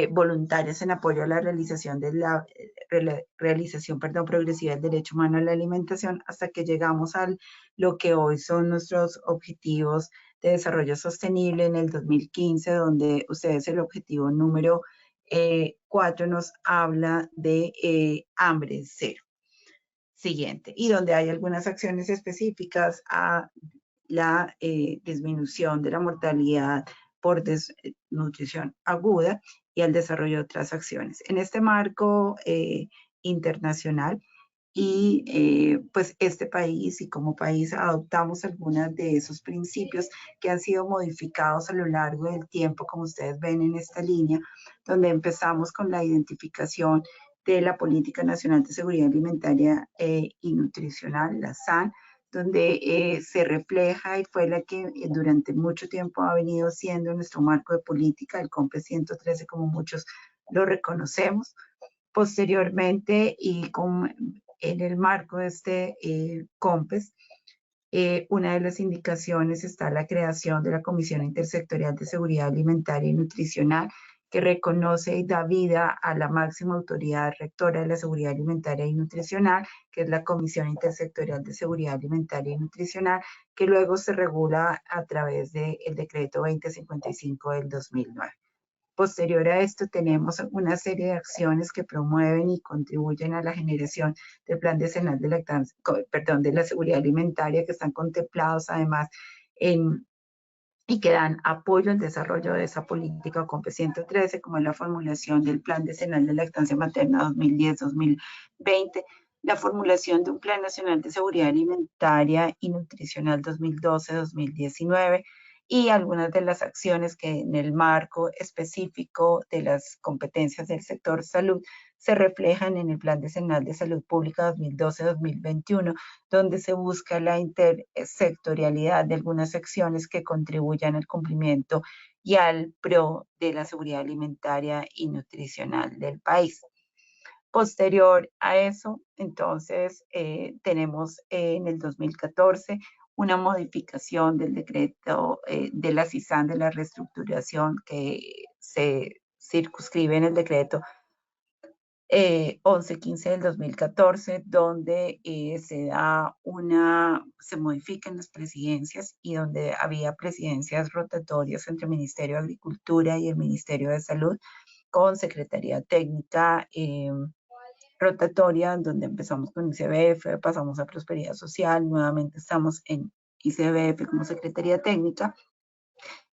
Speaker 4: voluntarias en apoyo a la realización progresiva del derecho humano a la alimentación, hasta que llegamos a lo que hoy son nuestros objetivos de desarrollo sostenible en el 2015, donde ustedes el objetivo número 4 nos habla de hambre cero. Siguiente, y donde hay algunas acciones específicas a la disminución de la mortalidad por desnutrición aguda y al desarrollo de otras acciones. En este marco internacional y pues este país y como país adoptamos algunos de esos principios que han sido modificados a lo largo del tiempo, como ustedes ven en esta línea, donde empezamos con la identificación de la Política Nacional de Seguridad Alimentaria y Nutricional, la SAN, donde se refleja y fue la que durante mucho tiempo ha venido siendo nuestro marco de política, el COMPES 113, como muchos lo reconocemos. Posteriormente, y en el marco de este COMPES, una de las indicaciones está la creación de la Comisión Intersectorial de Seguridad Alimentaria y Nutricional, que reconoce y da vida a la máxima autoridad rectora de la seguridad alimentaria y nutricional, que es la Comisión Intersectorial de Seguridad Alimentaria y Nutricional, que luego se regula a través del Decreto 2055 del 2009. Posterior a esto, tenemos una serie de acciones que promueven y contribuyen a la generación del Plan Decenal de Lactancia, de la seguridad alimentaria, que están contemplados además y que dan apoyo al desarrollo de esa política COMPES 113, como es la formulación del Plan Decenal de Lactancia Materna 2010-2020, la formulación de un Plan Nacional de Seguridad Alimentaria y Nutricional 2012-2019, y algunas de las acciones que en el marco específico de las competencias del sector salud se reflejan en el Plan Decenal de Salud Pública 2012-2021, donde se busca la intersectorialidad de algunas acciones que contribuyan al cumplimiento y al pro de la seguridad alimentaria y nutricional del país. Posterior a eso, entonces, tenemos en el 2014 una modificación del decreto de la CISAN de la reestructuración que se circunscribe en el decreto 1115 del 2014, donde se modifican las presidencias y donde había presidencias rotatorias entre el Ministerio de Agricultura y el Ministerio de Salud, con Secretaría Técnica rotatoria, donde empezamos con ICBF, pasamos a Prosperidad Social, nuevamente estamos en ICBF como Secretaría Técnica,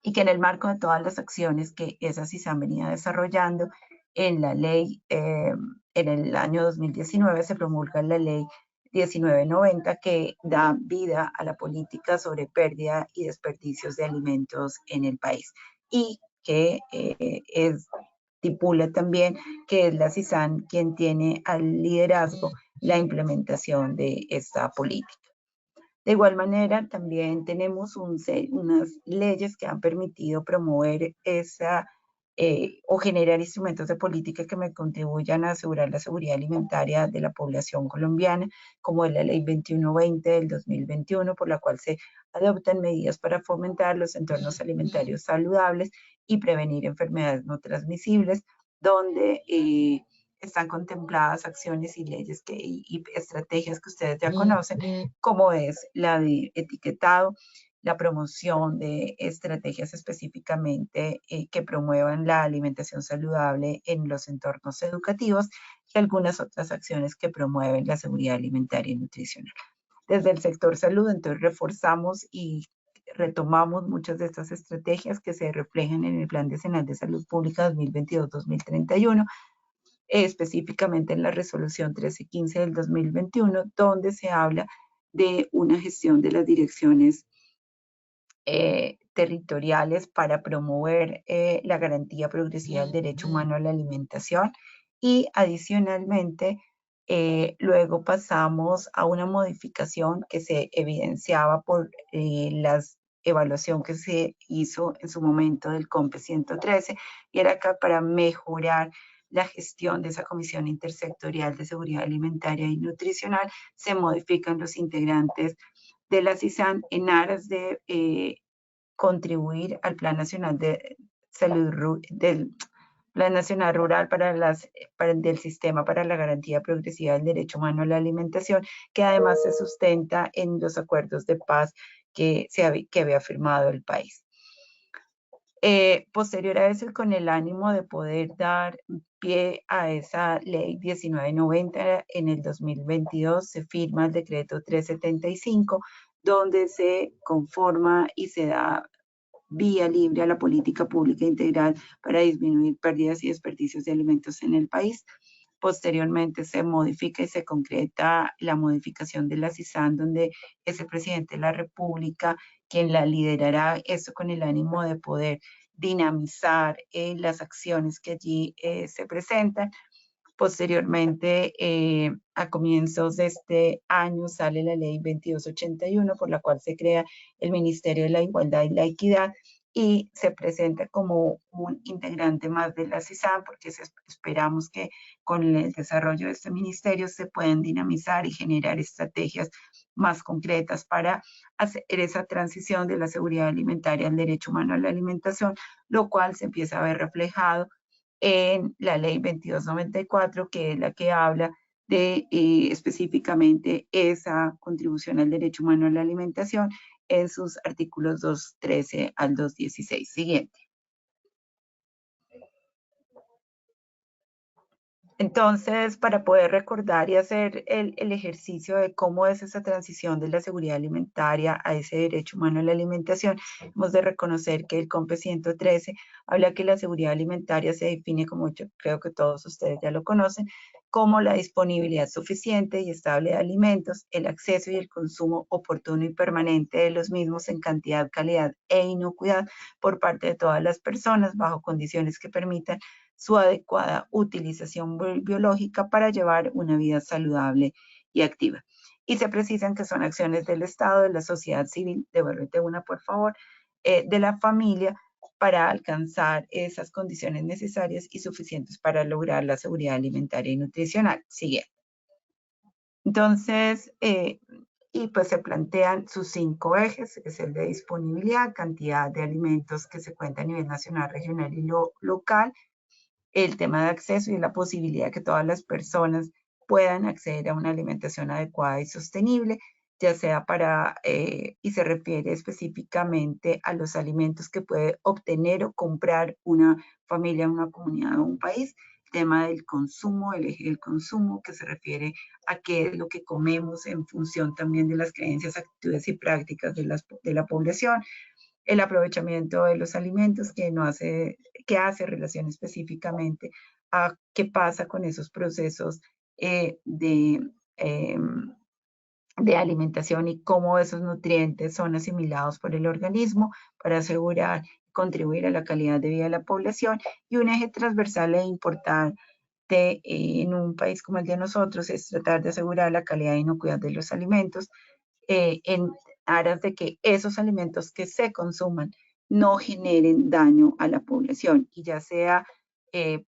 Speaker 4: y que en el marco de todas las acciones que esas CISAN venía desarrollando, en la ley, en el año 2019 se promulga la ley 1990 que da vida a la política sobre pérdida y desperdicios de alimentos en el país y que estipula también que es la CISAN quien tiene al liderazgo la implementación de esta política. De igual manera, también tenemos unas leyes que han permitido promover o generar instrumentos de política que me contribuyan a asegurar la seguridad alimentaria de la población colombiana, como es la Ley 2120 del 2021, por la cual se adoptan medidas para fomentar los entornos alimentarios saludables y prevenir enfermedades no transmisibles, donde están contempladas acciones y leyes y estrategias que ustedes ya conocen, como es la de etiquetado, la promoción de estrategias específicamente que promuevan la alimentación saludable en los entornos educativos y algunas otras acciones que promueven la seguridad alimentaria y nutricional. Desde el sector salud, entonces, reforzamos y retomamos muchas de estas estrategias que se reflejan en el Plan Decenal de Salud Pública 2022-2031, específicamente en la resolución 1315 del 2021, donde se habla de una gestión de las direcciones territoriales para promover la garantía progresiva del derecho humano a la alimentación y adicionalmente luego pasamos a una modificación que se evidenciaba por la evaluación que se hizo en su momento del COMPE 113 y era acá para mejorar la gestión de esa Comisión Intersectorial de Seguridad Alimentaria y Nutricional. Se modifican los integrantes de la CISAN en aras de contribuir al Plan Nacional de Salud del Plan Nacional Rural del Sistema para la Garantía Progresiva del Derecho Humano a la Alimentación, que además se sustenta en los acuerdos de paz que había firmado el país. Posterior a eso, con el ánimo de poder dar pie a esa ley 1990, en el 2022 se firma el decreto 375, donde se conforma y se da vía libre a la política pública integral para disminuir pérdidas y desperdicios de alimentos en el país. Posteriormente se modifica y se concreta la modificación de la CISAN, donde es el presidente de la República quien la liderará, eso con el ánimo de poder dinamizar las acciones que allí se presentan. Posteriormente, a comienzos de este año, sale la ley 2281, por la cual se crea el Ministerio de la Igualdad y la Equidad y se presenta como un integrante más de la CISAN, porque esperamos que con el desarrollo de este ministerio se puedan dinamizar y generar estrategias más concretas para hacer esa transición de la seguridad alimentaria al derecho humano a la alimentación, lo cual se empieza a ver reflejado en la ley 2294, que es la que habla de específicamente esa contribución al derecho humano a la alimentación en sus artículos 213 al 216. Siguiente. Entonces, para poder recordar y hacer el ejercicio de cómo es esa transición de la seguridad alimentaria a ese derecho humano a la alimentación, hemos de reconocer que el COMPE 113 habla que la seguridad alimentaria se define, como yo creo que todos ustedes ya lo conocen, como la disponibilidad suficiente y estable de alimentos, el acceso y el consumo oportuno y permanente de los mismos en cantidad, calidad e inocuidad por parte de todas las personas bajo condiciones que permitan su adecuada utilización biológica para llevar una vida saludable y activa. Y se precisan que son acciones del Estado, de la sociedad civil, devuélvete una por favor, de la familia, para alcanzar esas condiciones necesarias y suficientes para lograr la seguridad alimentaria y nutricional. Siguiente. Entonces, y pues se plantean sus 5 ejes, es el de disponibilidad, cantidad de alimentos que se cuenta a nivel nacional, regional y local, el tema de acceso y la posibilidad que todas las personas puedan acceder a una alimentación adecuada y sostenible, ya sea para, y se refiere específicamente a los alimentos que puede obtener o comprar una familia, una comunidad o un país. El tema del consumo, el eje del consumo, que se refiere a qué es lo que comemos en función también de las creencias, actitudes y prácticas de la población. El aprovechamiento de los alimentos que hace relación específicamente a qué pasa con esos procesos eh, de, eh, de alimentación y cómo esos nutrientes son asimilados por el organismo para asegurar y contribuir a la calidad de vida de la población. Y un eje transversal e importante en un país como el de nosotros es tratar de asegurar la calidad y inocuidad de los alimentos, en aras de que esos alimentos que se consuman no generen daño a la población, y ya sea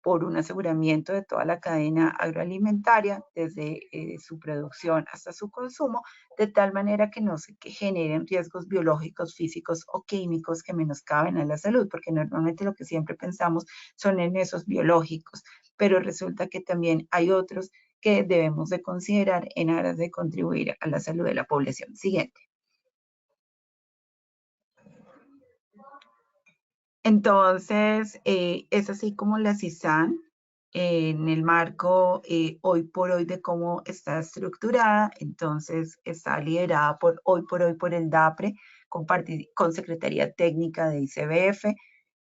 Speaker 4: por un aseguramiento de toda la cadena agroalimentaria, desde su producción hasta su consumo, de tal manera que no se generen riesgos biológicos, físicos o químicos que menoscaben a la salud, porque normalmente lo que siempre pensamos son en esos biológicos, pero resulta que también hay otros que debemos de considerar en aras de contribuir a la salud de la población. Siguiente. Entonces, es así como la CISAN, en el marco hoy por hoy de cómo está estructurada, entonces está liderada hoy por hoy por el DAPRE, con Secretaría Técnica de ICBF,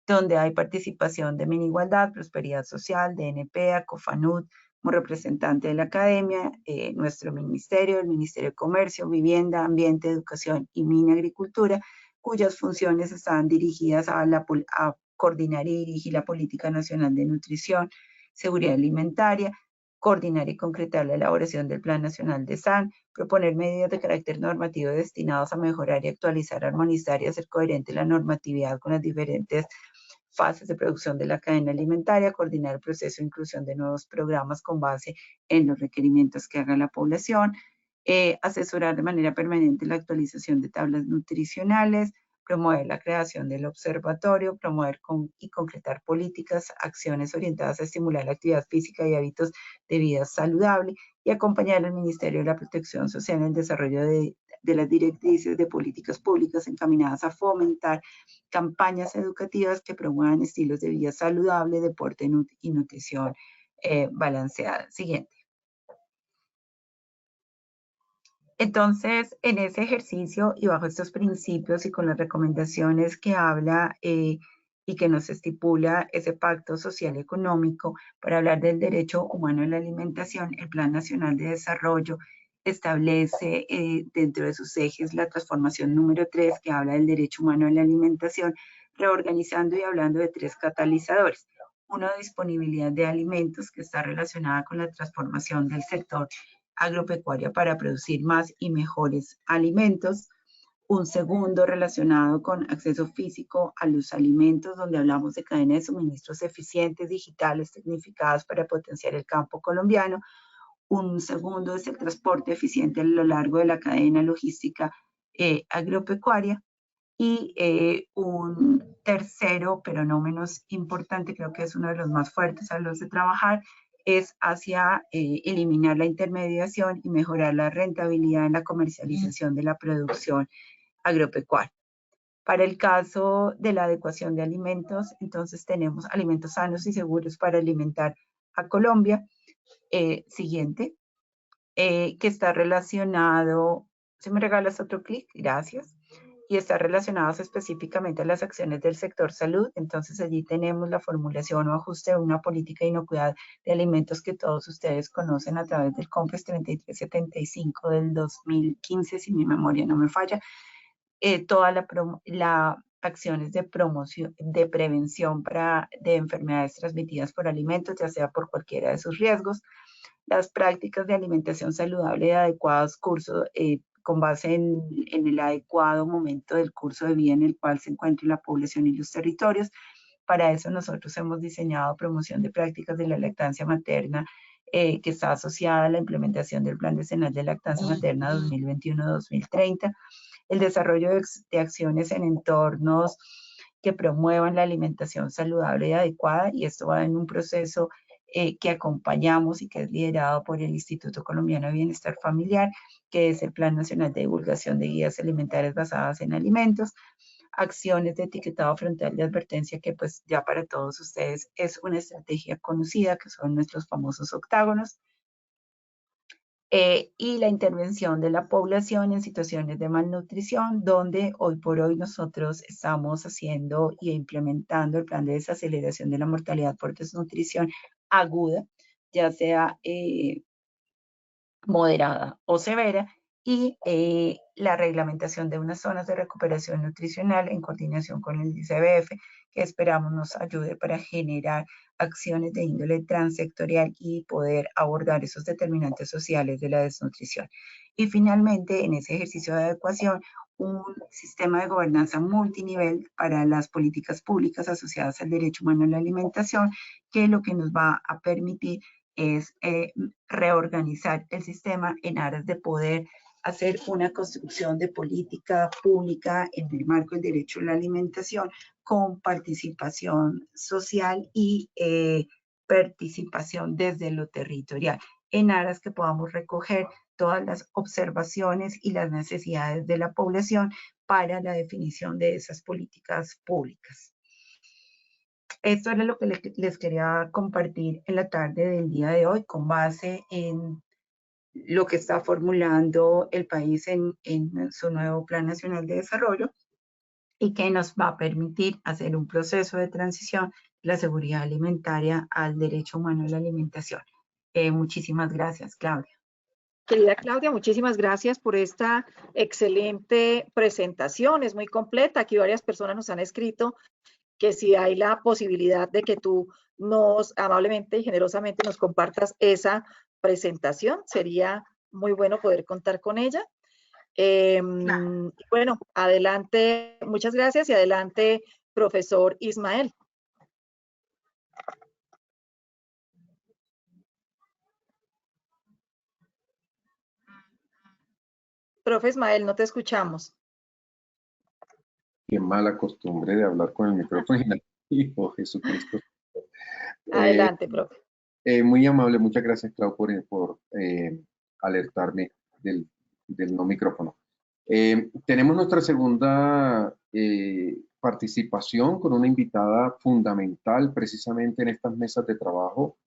Speaker 4: donde hay participación de Minigualdad, Prosperidad Social, DNP, ACOFANUD, como representante de la academia, nuestro ministerio, el Ministerio de Comercio, Vivienda, Ambiente, Educación y Agricultura, cuyas funciones están dirigidas a coordinar y dirigir la Política Nacional de Nutrición, Seguridad Alimentaria, coordinar y concretar la elaboración del Plan Nacional de SAN, proponer medidas de carácter normativo destinados a mejorar y actualizar, armonizar y hacer coherente la normatividad con las diferentes fases de producción de la cadena alimentaria, coordinar el proceso de inclusión de nuevos programas con base en los requerimientos que haga la población, asesorar de manera permanente la actualización de tablas nutricionales, promover la creación del observatorio, promover y concretar políticas, acciones orientadas a estimular la actividad física y hábitos de vida saludable, y acompañar al Ministerio de la Protección Social en el desarrollo de las directrices de políticas públicas encaminadas a fomentar campañas educativas que promuevan estilos de vida saludable, deporte y nutrición balanceada. Siguiente. Entonces, en ese ejercicio y bajo estos principios y con las recomendaciones que habla y que nos estipula ese pacto social y económico para hablar del derecho humano a la alimentación, el Plan Nacional de Desarrollo establece dentro de sus ejes la transformación número 3, que habla del derecho humano a la alimentación, reorganizando y hablando de 3 catalizadores. Uno, disponibilidad de alimentos, que está relacionada con la transformación del sector agropecuaria para producir más y mejores alimentos. Un segundo relacionado con acceso físico a los alimentos, donde hablamos de cadena de suministros eficientes, digitales, tecnificadas para potenciar el campo colombiano. Un segundo es el transporte eficiente a lo largo de la cadena logística agropecuaria. Y un tercero, pero no menos importante, creo que es uno de los más fuertes a los de trabajar, es hacia eliminar la intermediación y mejorar la rentabilidad en la comercialización de la producción agropecuaria. Para el caso de la adecuación de alimentos, entonces tenemos alimentos sanos y seguros para alimentar a Colombia, Siguiente, que está relacionado, si me regalas otro clic, gracias, y está relacionados específicamente a las acciones del sector salud. Entonces allí tenemos la formulación o ajuste de una política de inocuidad de alimentos que todos ustedes conocen a través del COMPES 3375 del 2015, si mi memoria no me falla. Todas las acciones de promoción, de prevención de enfermedades transmitidas por alimentos, ya sea por cualquiera de sus riesgos, las prácticas de alimentación saludable y adecuados cursos con base en el adecuado momento del curso de vida en el cual se encuentre la población y los territorios. Para eso nosotros hemos diseñado promoción de prácticas de la lactancia materna que está asociada a la implementación del Plan Decenal de Lactancia Materna 2021-2030, el desarrollo de acciones en entornos que promuevan la alimentación saludable y adecuada, y esto va en un proceso que acompañamos y que es liderado por el Instituto Colombiano de Bienestar Familiar, que es el Plan Nacional de Divulgación de Guías Alimentarias Basadas en Alimentos, acciones de etiquetado frontal de advertencia, que pues ya para todos ustedes es una estrategia conocida, que son nuestros famosos octágonos, y la intervención de la población en situaciones de malnutrición, donde hoy por hoy nosotros estamos haciendo y implementando el plan de desaceleración de la mortalidad por desnutrición aguda, ya sea moderada o severa, y la reglamentación de unas zonas de recuperación nutricional en coordinación con el ICBF, que esperamos nos ayude para generar acciones de índole transsectorial y poder abordar esos determinantes sociales de la desnutrición. Y finalmente, en ese ejercicio de adecuación, un sistema de gobernanza multinivel para las políticas públicas asociadas al derecho humano a la alimentación, que lo que nos va a permitir es reorganizar el sistema en aras de poder hacer una construcción de política pública en el marco del derecho a la alimentación con participación social y participación desde lo territorial, en aras que podamos recoger todas las observaciones y las necesidades de la población para la definición de esas políticas públicas. Esto era lo que les quería compartir en la tarde del día de hoy con base en lo que está formulando el país en su nuevo Plan Nacional de Desarrollo y que nos va a permitir hacer un proceso de transición de la seguridad alimentaria al derecho humano a la alimentación. Muchísimas gracias, Claudia.
Speaker 1: Querida Claudia, muchísimas gracias por esta excelente presentación. Es muy completa. Aquí varias personas nos han escrito que si hay la posibilidad de que tú nos amablemente y generosamente nos compartas esa presentación, sería muy bueno poder contar con ella. Bueno, adelante, muchas gracias y adelante, profesor Ismael. Profe Ismael, no te escuchamos.
Speaker 2: Qué mala costumbre de hablar con el micrófono inactivo, Jesucristo.
Speaker 1: Adelante, profe.
Speaker 2: Muy amable, muchas gracias, Clau, por alertarme del no micrófono. Tenemos nuestra segunda participación con una invitada fundamental precisamente en estas mesas de trabajo,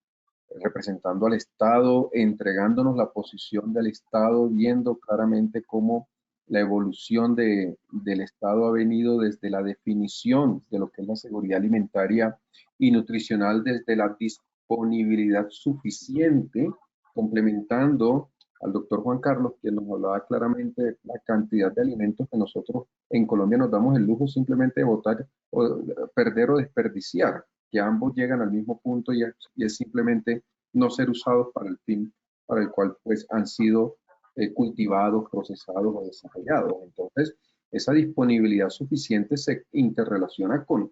Speaker 2: representando al Estado, entregándonos la posición del Estado, viendo claramente cómo la evolución del Estado ha venido desde la definición de lo que es la seguridad alimentaria y nutricional, desde la disponibilidad suficiente, complementando al doctor Juan Carlos, quien nos hablaba claramente de la cantidad de alimentos que nosotros en Colombia nos damos el lujo simplemente de botar, o perder o desperdiciar, que ambos llegan al mismo punto y es simplemente no ser usados para el fin para el cual pues han sido cultivados, procesados o desarrollados. Entonces, esa disponibilidad suficiente se interrelaciona con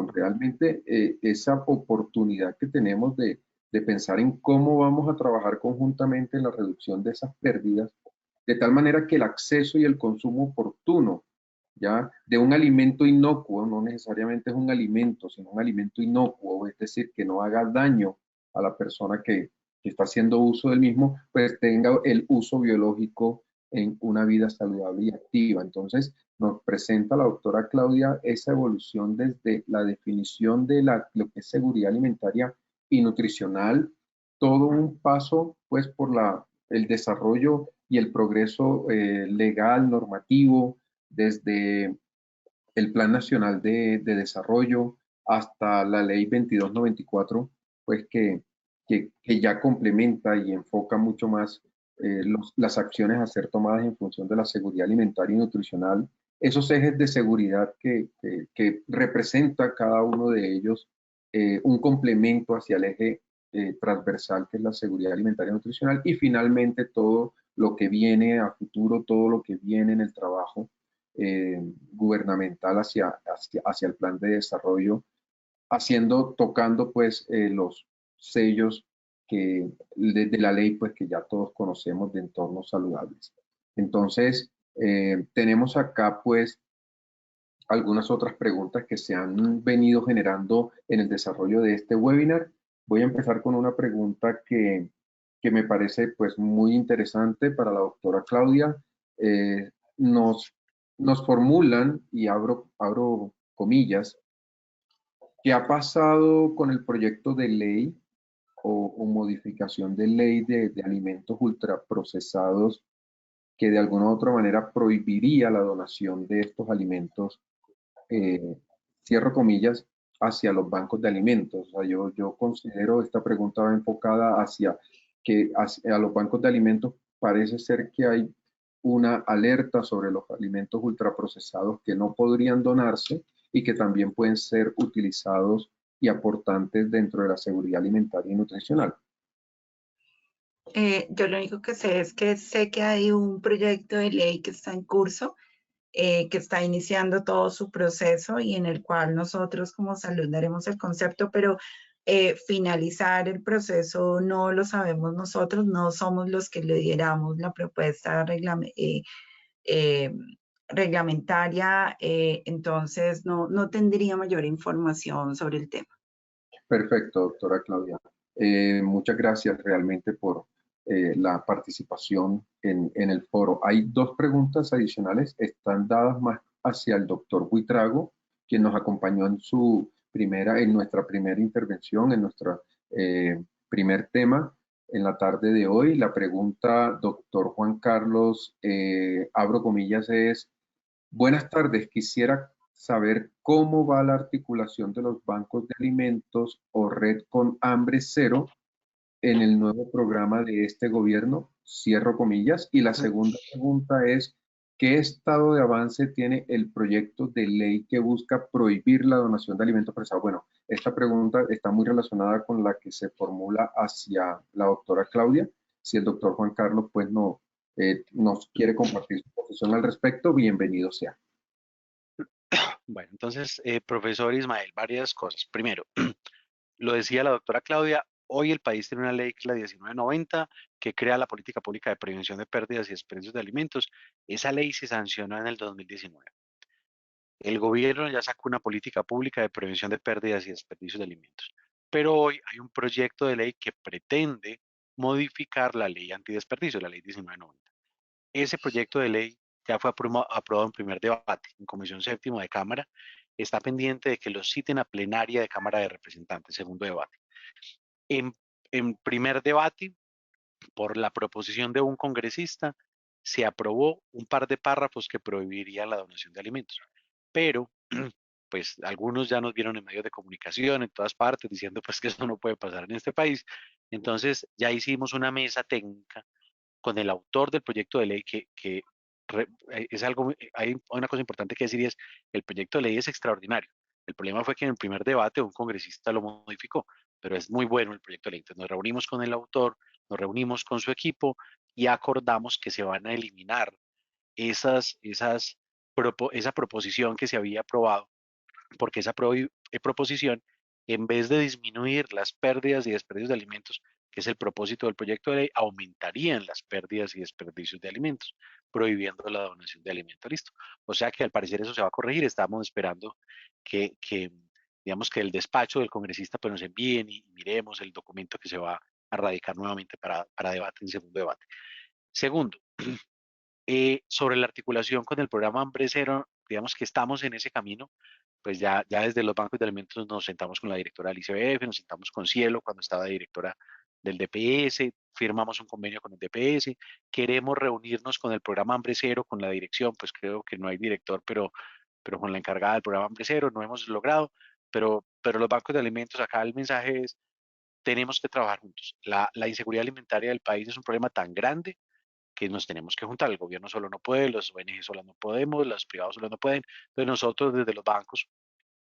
Speaker 2: realmente esa oportunidad que tenemos de pensar en cómo vamos a trabajar conjuntamente en la reducción de esas pérdidas, de tal manera que el acceso y el consumo oportuno, ya, de un alimento inocuo, no necesariamente es un alimento, sino un alimento inocuo, es decir, que no haga daño a la persona que está haciendo uso del mismo, pues tenga el uso biológico en una vida saludable y activa. Entonces, nos presenta la doctora Claudia esa evolución desde la definición de lo que es seguridad alimentaria y nutricional, todo un paso pues por el desarrollo y el progreso legal, normativo, desde el Plan Nacional de Desarrollo hasta la Ley 2294, pues que ya complementa y enfoca mucho más las acciones a ser tomadas en función de la seguridad alimentaria y nutricional, esos ejes de seguridad que representa cada uno de ellos un complemento hacia el eje transversal que es la seguridad alimentaria y nutricional, y finalmente todo lo que viene a futuro, todo lo que viene en el trabajo gubernamental hacia el plan de desarrollo, tocando pues los sellos de la ley pues que ya todos conocemos de entornos saludables. Entonces, tenemos acá pues algunas otras preguntas que se han venido generando en el desarrollo de este webinar. Voy a empezar con una pregunta que me parece pues muy interesante para la doctora Claudia. Nos formulan, y abro comillas, ¿qué ha pasado con el proyecto de ley o modificación de ley de alimentos ultraprocesados que de alguna u otra manera prohibiría la donación de estos alimentos, cierro comillas, hacia los bancos de alimentos? O sea, yo considero esta pregunta va enfocada hacia a los bancos de alimentos parece ser que hay una alerta sobre los alimentos ultraprocesados que no podrían donarse y que también pueden ser utilizados y aportantes dentro de la seguridad alimentaria y nutricional.
Speaker 4: Yo lo único que sé es que sé que hay un proyecto de ley que está en curso, que está iniciando todo su proceso y en el cual nosotros como salud daremos el concepto, pero finalizar el proceso no lo sabemos nosotros, no somos los que lideramos la propuesta reglamentaria, entonces no tendría mayor información sobre el tema.
Speaker 2: Perfecto, doctora Claudia. Muchas gracias realmente por la participación en el foro. Hay dos preguntas adicionales, están dadas más hacia el doctor Buitrago, quien nos acompañó en nuestra primera intervención, en nuestro primer tema en la tarde de hoy. La pregunta, doctor Juan Carlos, abro comillas, es: buenas tardes, quisiera saber cómo va la articulación de los bancos de alimentos o Red con Hambre Cero en el nuevo programa de este gobierno, cierro comillas. Y la segunda pregunta es: ¿qué estado de avance tiene el proyecto de ley que busca prohibir la donación de alimentos procesados? Bueno, esta pregunta está muy relacionada con la que se formula hacia la doctora Claudia. Si el doctor Juan Carlos pues nos quiere compartir su posición al respecto, bienvenido sea.
Speaker 3: Bueno, entonces, profesor Ismael, varias cosas. Primero, lo decía la doctora Claudia, hoy el país tiene una ley que es la 1990, que crea la política pública de prevención de pérdidas y desperdicios de alimentos. Esa ley se sancionó en el 2019. El gobierno ya sacó una política pública de prevención de pérdidas y desperdicios de alimentos. Pero hoy hay un proyecto de ley que pretende modificar la ley antidesperdicio, la ley 1990. Ese proyecto de ley ya fue aprobado en primer debate en Comisión Séptima de Cámara. Está pendiente de que lo citen a plenaria de Cámara de Representantes, segundo debate. En primer debate, por la proposición de un congresista, se aprobó un par de párrafos que prohibirían la donación de alimentos. Pero, pues algunos ya nos vieron en medios de comunicación, en todas partes, diciendo pues que eso no puede pasar en este país. Entonces ya hicimos una mesa técnica con el autor del proyecto de ley es algo, hay una cosa importante que decir y es, el proyecto de ley es extraordinario. El problema fue que en el primer debate un congresista lo modificó, pero es muy bueno el proyecto de ley. Entonces nos reunimos con el autor, nos reunimos con su equipo y acordamos que se van a eliminar esa proposición que se había aprobado, porque esa proposición, en vez de disminuir las pérdidas y desperdicios de alimentos, que es el propósito del proyecto de ley, aumentarían las pérdidas y desperdicios de alimentos, prohibiendo la donación de alimentos. Listo. O sea que al parecer eso se va a corregir. Estamos esperando digamos que el despacho del congresista pues nos envíen y miremos el documento que se va a radicar nuevamente para debate en segundo debate. Segundo, sobre la articulación con el programa Hambre Cero, digamos que estamos en ese camino, pues ya desde los bancos de alimentos nos sentamos con la directora del ICBF, nos sentamos con Cielo cuando estaba directora del DPS, firmamos un convenio con el DPS, queremos reunirnos con el programa Hambre Cero, con la dirección, pues creo que no hay director, pero con la encargada del programa Hambre Cero, no hemos logrado, pero los bancos de alimentos, acá el mensaje es, tenemos que trabajar juntos. La inseguridad alimentaria del país es un problema tan grande que nos tenemos que juntar. El gobierno solo no puede, los ONG solo no podemos, los privados solo no pueden. Entonces nosotros desde los bancos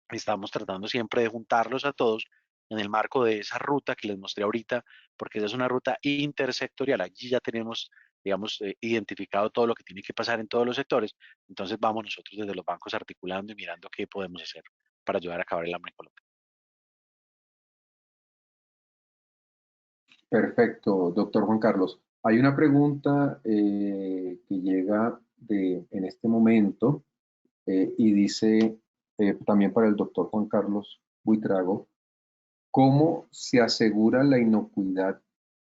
Speaker 3: estamos tratando siempre de juntarlos a todos en el marco de esa ruta que les mostré ahorita, porque esa es una ruta intersectorial. Allí ya tenemos, digamos, identificado todo lo que tiene que pasar en todos los sectores. Entonces vamos nosotros desde los bancos articulando y mirando qué podemos hacer para ayudar a acabar el hambre en Colombia.
Speaker 2: Perfecto, doctor Juan Carlos. Hay una pregunta que llega en este momento y dice también para el doctor Juan Carlos Buitrago, ¿cómo se asegura la inocuidad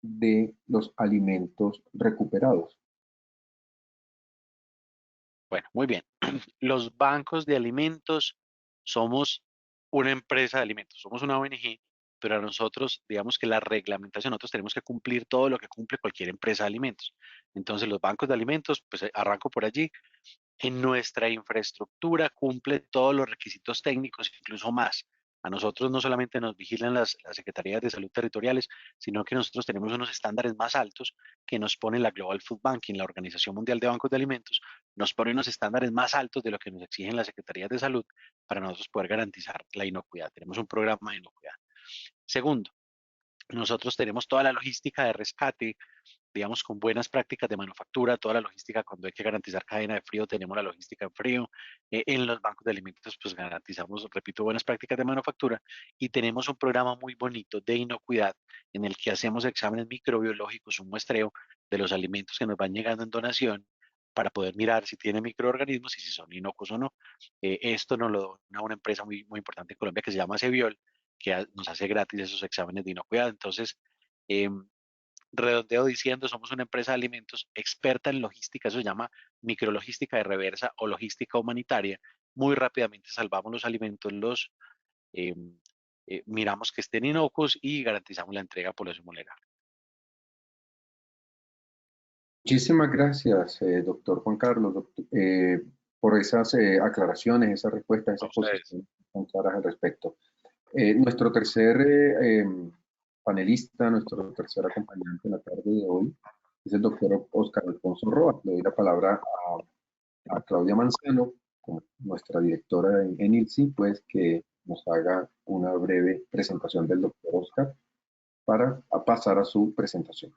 Speaker 2: de los alimentos recuperados?
Speaker 3: Bueno, muy bien. Los bancos de alimentos somos una empresa de alimentos, somos una ONG, pero a nosotros, digamos que la reglamentación, nosotros tenemos que cumplir todo lo que cumple cualquier empresa de alimentos. Entonces, los bancos de alimentos, pues arranco por allí, en nuestra infraestructura cumple todos los requisitos técnicos, incluso más. A nosotros no solamente nos vigilan las secretarías de salud territoriales, sino que nosotros tenemos unos estándares más altos que nos pone la Global Food Banking, la Organización Mundial de Bancos de Alimentos, nos pone unos estándares más altos de lo que nos exigen las secretarías de salud para nosotros poder garantizar la inocuidad. Tenemos un programa de inocuidad. Segundo, nosotros tenemos toda la logística de rescate, digamos, con buenas prácticas de manufactura, toda la logística cuando hay que garantizar cadena de frío, tenemos la logística en frío. En los bancos de alimentos, pues garantizamos, repito, buenas prácticas de manufactura y tenemos un programa muy bonito de inocuidad en el que hacemos exámenes microbiológicos, un muestreo de los alimentos que nos van llegando en donación para poder mirar si tienen microorganismos y si son inocuos o no. Esto nos lo da una empresa muy, muy importante en Colombia que se llama Ceviol, que nos hace gratis esos exámenes de inocuidad. Entonces, redondeo diciendo, somos una empresa de alimentos experta en logística, eso se llama micrologística de reversa o logística humanitaria. Muy rápidamente salvamos los alimentos, los miramos que estén inocuos y garantizamos la entrega por los legal.
Speaker 2: Muchísimas gracias, doctor Juan Carlos, por esas aclaraciones, esas respuestas, esas posiciones tan claras al respecto. Nuestro tercer panelista, nuestro tercer acompañante en la tarde de hoy es el doctor Oscar Alfonso Roa. Le doy la palabra a Claudia Manzano, como nuestra directora en ILSI, pues que nos haga una breve presentación del doctor Oscar para pasar a su presentación.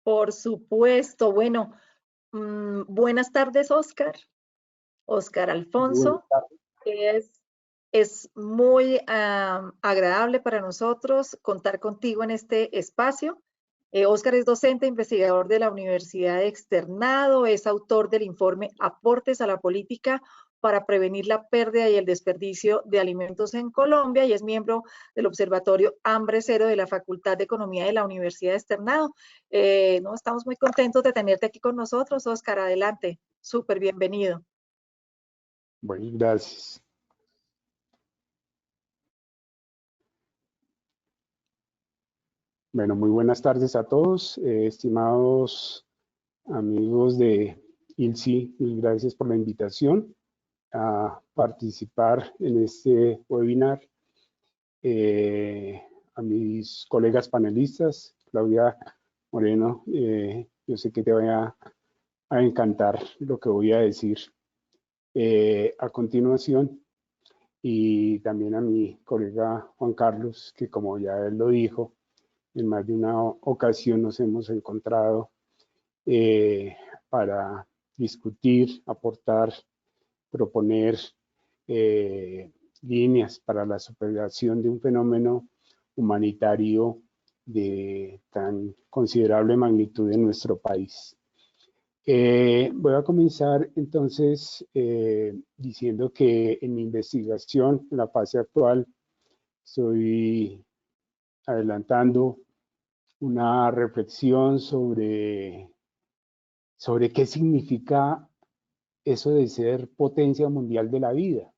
Speaker 1: Por supuesto. Bueno, buenas tardes, Oscar. Oscar Alfonso. Es muy agradable para nosotros contar contigo en este espacio. Oscar es docente e investigador de la Universidad de Externado, es autor del informe Aportes a la Política para prevenir la pérdida y el desperdicio de alimentos en Colombia y es miembro del Observatorio Hambre Cero de la Facultad de Economía de la Universidad de Externado. No, estamos muy contentos de tenerte aquí con nosotros, Oscar. Adelante, súper bienvenido.
Speaker 5: Bueno, gracias. Bueno, muy buenas tardes a todos, estimados amigos de ILSI, mil gracias por la invitación a participar en este webinar. A mis colegas panelistas, Claudia Moreno, yo sé que te va a encantar lo que voy a decir a continuación, y también a mi colega Juan Carlos, que como ya él lo dijo, en más de una ocasión nos hemos encontrado para discutir, aportar, proponer líneas para la superación de un fenómeno humanitario de tan considerable magnitud en nuestro país. Voy a comenzar entonces diciendo que en mi investigación, en la fase actual, estoy adelantando una reflexión sobre qué significa eso de ser potencia mundial de la vida.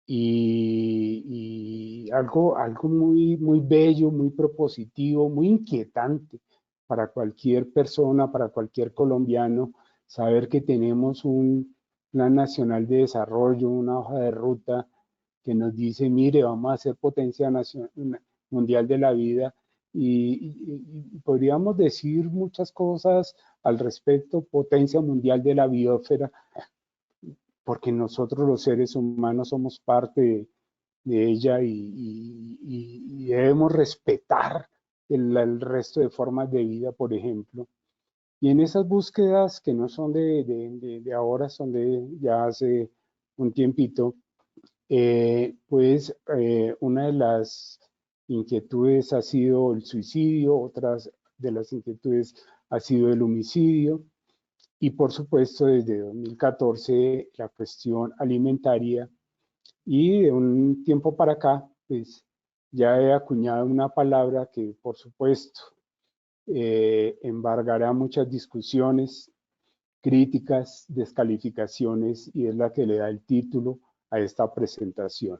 Speaker 5: y algo muy bello, muy propositivo, muy inquietante para cualquier persona, para cualquier colombiano, saber que tenemos un Plan Nacional de Desarrollo, una hoja de ruta que nos dice, mire, vamos a ser potencia mundial de la vida, y podríamos decir muchas cosas al respecto, potencia mundial de la biosfera, porque nosotros los seres humanos somos parte de ella y debemos respetar el resto de formas de vida, por ejemplo. Y en esas búsquedas que no son de ahora, son de ya hace un tiempito, una de las inquietudes ha sido el suicidio, otras de las inquietudes ha sido el homicidio, y por supuesto desde 2014 la cuestión alimentaria, y de un tiempo para acá pues ya he acuñado una palabra que por supuesto embargará muchas discusiones, críticas, descalificaciones, y es la que le da el título a esta presentación.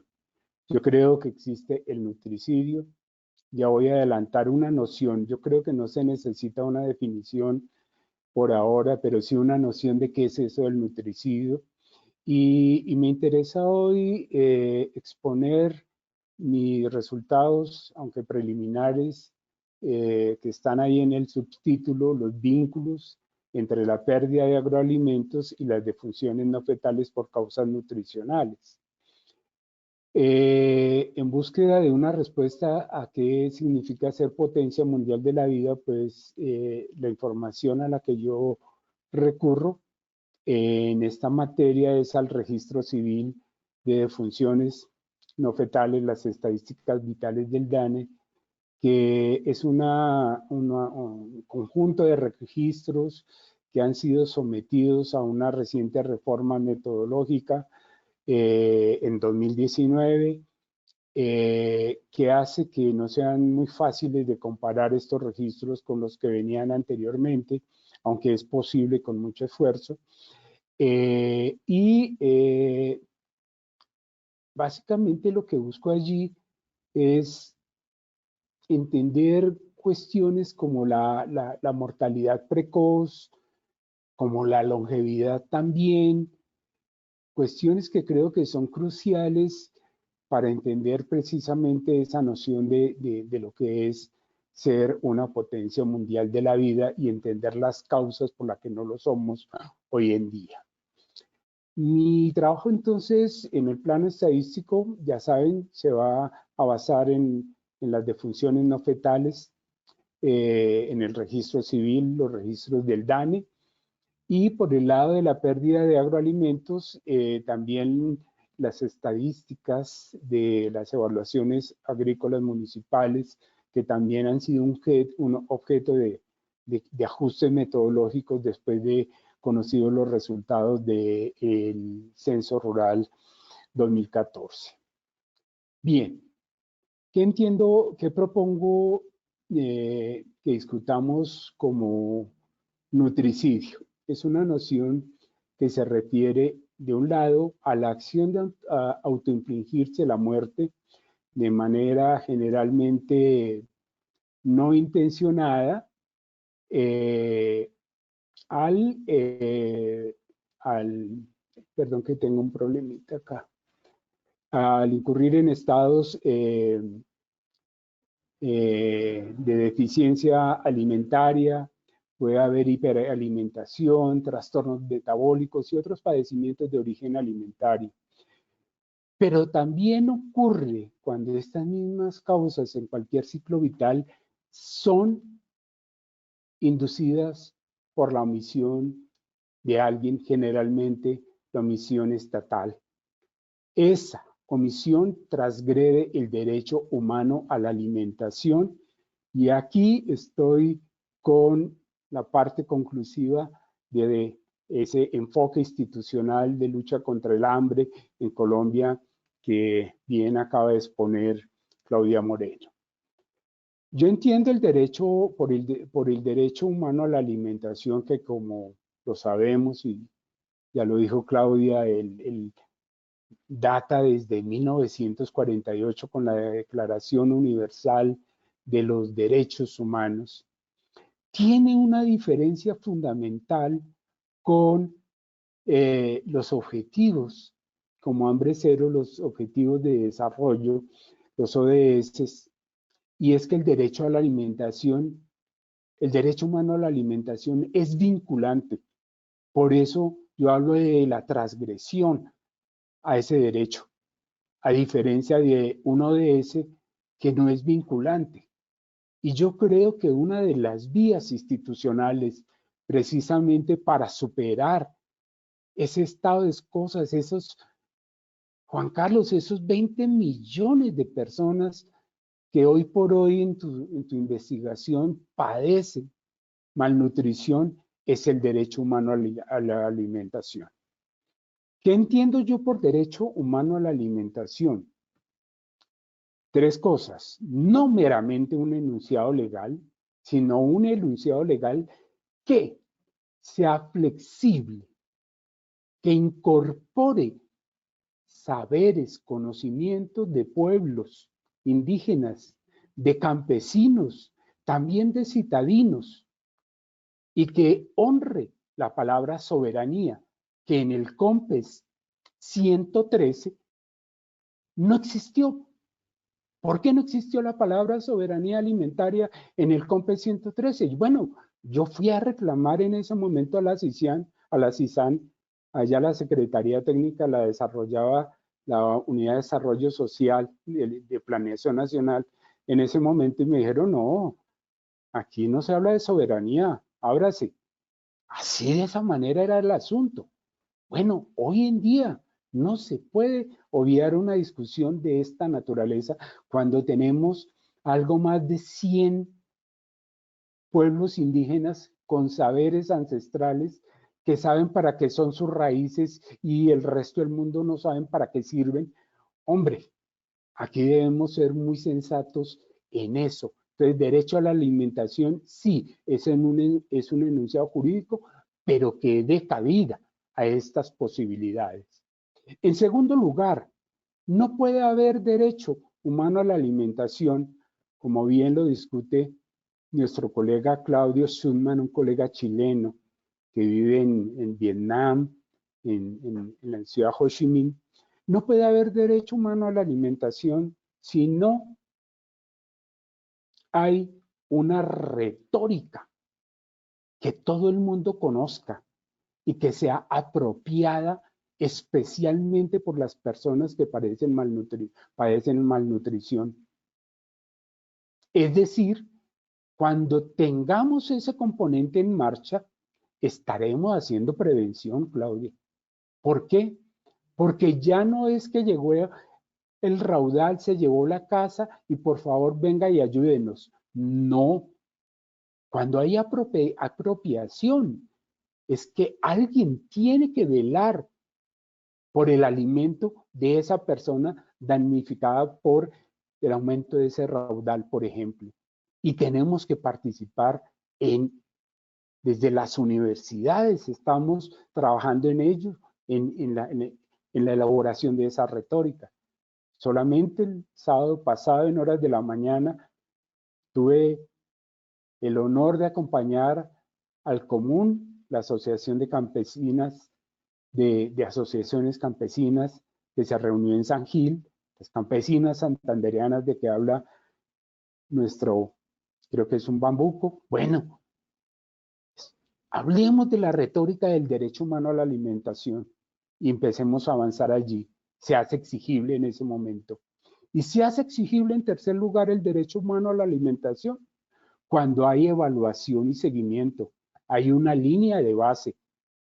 Speaker 5: Yo creo que existe el nutricidio. Ya voy a adelantar una noción. Yo creo que no se necesita una definición por ahora, pero sí una noción de qué es eso del nutricidio. Y me interesa hoy exponer mis resultados, aunque preliminares, que están ahí en el subtítulo, los vínculos entre la pérdida de agroalimentos y las defunciones no fetales por causas nutricionales. En búsqueda de una respuesta a qué significa ser potencia mundial de la vida, pues la información a la que yo recurro en esta materia es al registro civil de defunciones no fetales, las estadísticas vitales del DANE, que es un conjunto de registros que han sido sometidos a una reciente reforma metodológica en 2019, que hace que no sean muy fáciles de comparar estos registros con los que venían anteriormente, aunque es posible con mucho esfuerzo. Básicamente lo que busco allí es entender cuestiones como la mortalidad precoz, como la longevidad también, cuestiones que creo que son cruciales para entender precisamente esa noción de lo que es ser una potencia mundial de la vida y entender las causas por las que no lo somos hoy en día. Mi trabajo entonces en el plano estadístico, ya saben, se va a basar en las defunciones no fetales, en el registro civil, los registros del DANE, y por el lado de la pérdida de agroalimentos, también las estadísticas de las evaluaciones agrícolas municipales, que también han sido un objeto de ajustes metodológicos después de conocidos los resultados del Censo Rural 2014. Bien, ¿qué propongo que discutamos como nutricidio? Es una noción que se refiere, de un lado, a la acción de autoinfligirse la muerte de manera generalmente no intencionada, perdón que tengo un problemita acá, al incurrir en estados de deficiencia alimentaria, puede haber hiperalimentación, trastornos metabólicos y otros padecimientos de origen alimentario. Pero también ocurre cuando estas mismas causas en cualquier ciclo vital son inducidas por la omisión de alguien, generalmente la omisión estatal. Esa omisión transgrede el derecho humano a la alimentación, y aquí estoy con la parte conclusiva de ese enfoque institucional de lucha contra el hambre en Colombia que bien acaba de exponer Claudia Moreno. Yo entiendo el derecho por el derecho humano a la alimentación, que como lo sabemos y ya lo dijo Claudia, el data desde 1948 con la Declaración Universal de los Derechos Humanos, tiene una diferencia fundamental con los objetivos, como Hambre Cero, los objetivos de desarrollo, los ODS, y es que el derecho a la alimentación, el derecho humano a la alimentación es vinculante. Por eso yo hablo de la transgresión a ese derecho, a diferencia de un ODS que no es vinculante. Y yo creo que una de las vías institucionales, precisamente para superar ese estado de cosas, Juan Carlos, esos 20 millones de personas que hoy por hoy en tu investigación padecen malnutrición, es el derecho humano a la alimentación. ¿Qué entiendo yo por derecho humano a la alimentación? Tres cosas, no meramente un enunciado legal, sino un enunciado legal que sea flexible, que incorpore saberes, conocimientos de pueblos indígenas, de campesinos, también de citadinos, y que honre la palabra soberanía, que en el COMPES 113 no existió. ¿Por qué no existió la palabra soberanía alimentaria en el COMPES 113? Y bueno, yo fui a reclamar en ese momento a la CISAN, allá la Secretaría Técnica la desarrollaba la Unidad de Desarrollo Social de Planeación Nacional en ese momento, y me dijeron, no, aquí no se habla de soberanía, ábrase. Así de esa manera era el asunto. Bueno, hoy en día no se puede obviar una discusión de esta naturaleza cuando tenemos algo más de 100 pueblos indígenas con saberes ancestrales que saben para qué son sus raíces y el resto del mundo no saben para qué sirven. Hombre, aquí debemos ser muy sensatos en eso. Entonces, derecho a la alimentación, sí, es un enunciado jurídico, pero que dé cabida a estas posibilidades. En segundo lugar, no puede haber derecho humano a la alimentación, como bien lo discute nuestro colega Claudio Schumann, un colega chileno que vive en Vietnam, en la ciudad de Ho Chi Minh. No puede haber derecho humano a la alimentación si no hay una retórica que todo el mundo conozca y que sea apropiada especialmente por las personas que padecen malnutrición. Es decir, cuando tengamos ese componente en marcha, estaremos haciendo prevención, Claudia. ¿Por qué? Porque ya no es que llegó el raudal, se llevó la casa y por favor venga y ayúdenos. No. Cuando hay apropiación, es que alguien tiene que velar por el alimento de esa persona damnificada por el aumento de ese raudal, por ejemplo. Y tenemos que participar desde las universidades, estamos trabajando en ello, en la elaboración de esa retórica. Solamente el sábado pasado, en horas de la mañana, tuve el honor de acompañar al Común, la Asociación de Campesinas, de asociaciones campesinas que se reunió en San Gil, las campesinas santandereanas de que habla creo que es un bambuco. Bueno, hablemos de la retórica del derecho humano a la alimentación y empecemos a avanzar allí. Se hace exigible en ese momento. Y se hace exigible en tercer lugar el derecho humano a la alimentación cuando hay evaluación y seguimiento. Hay una línea de base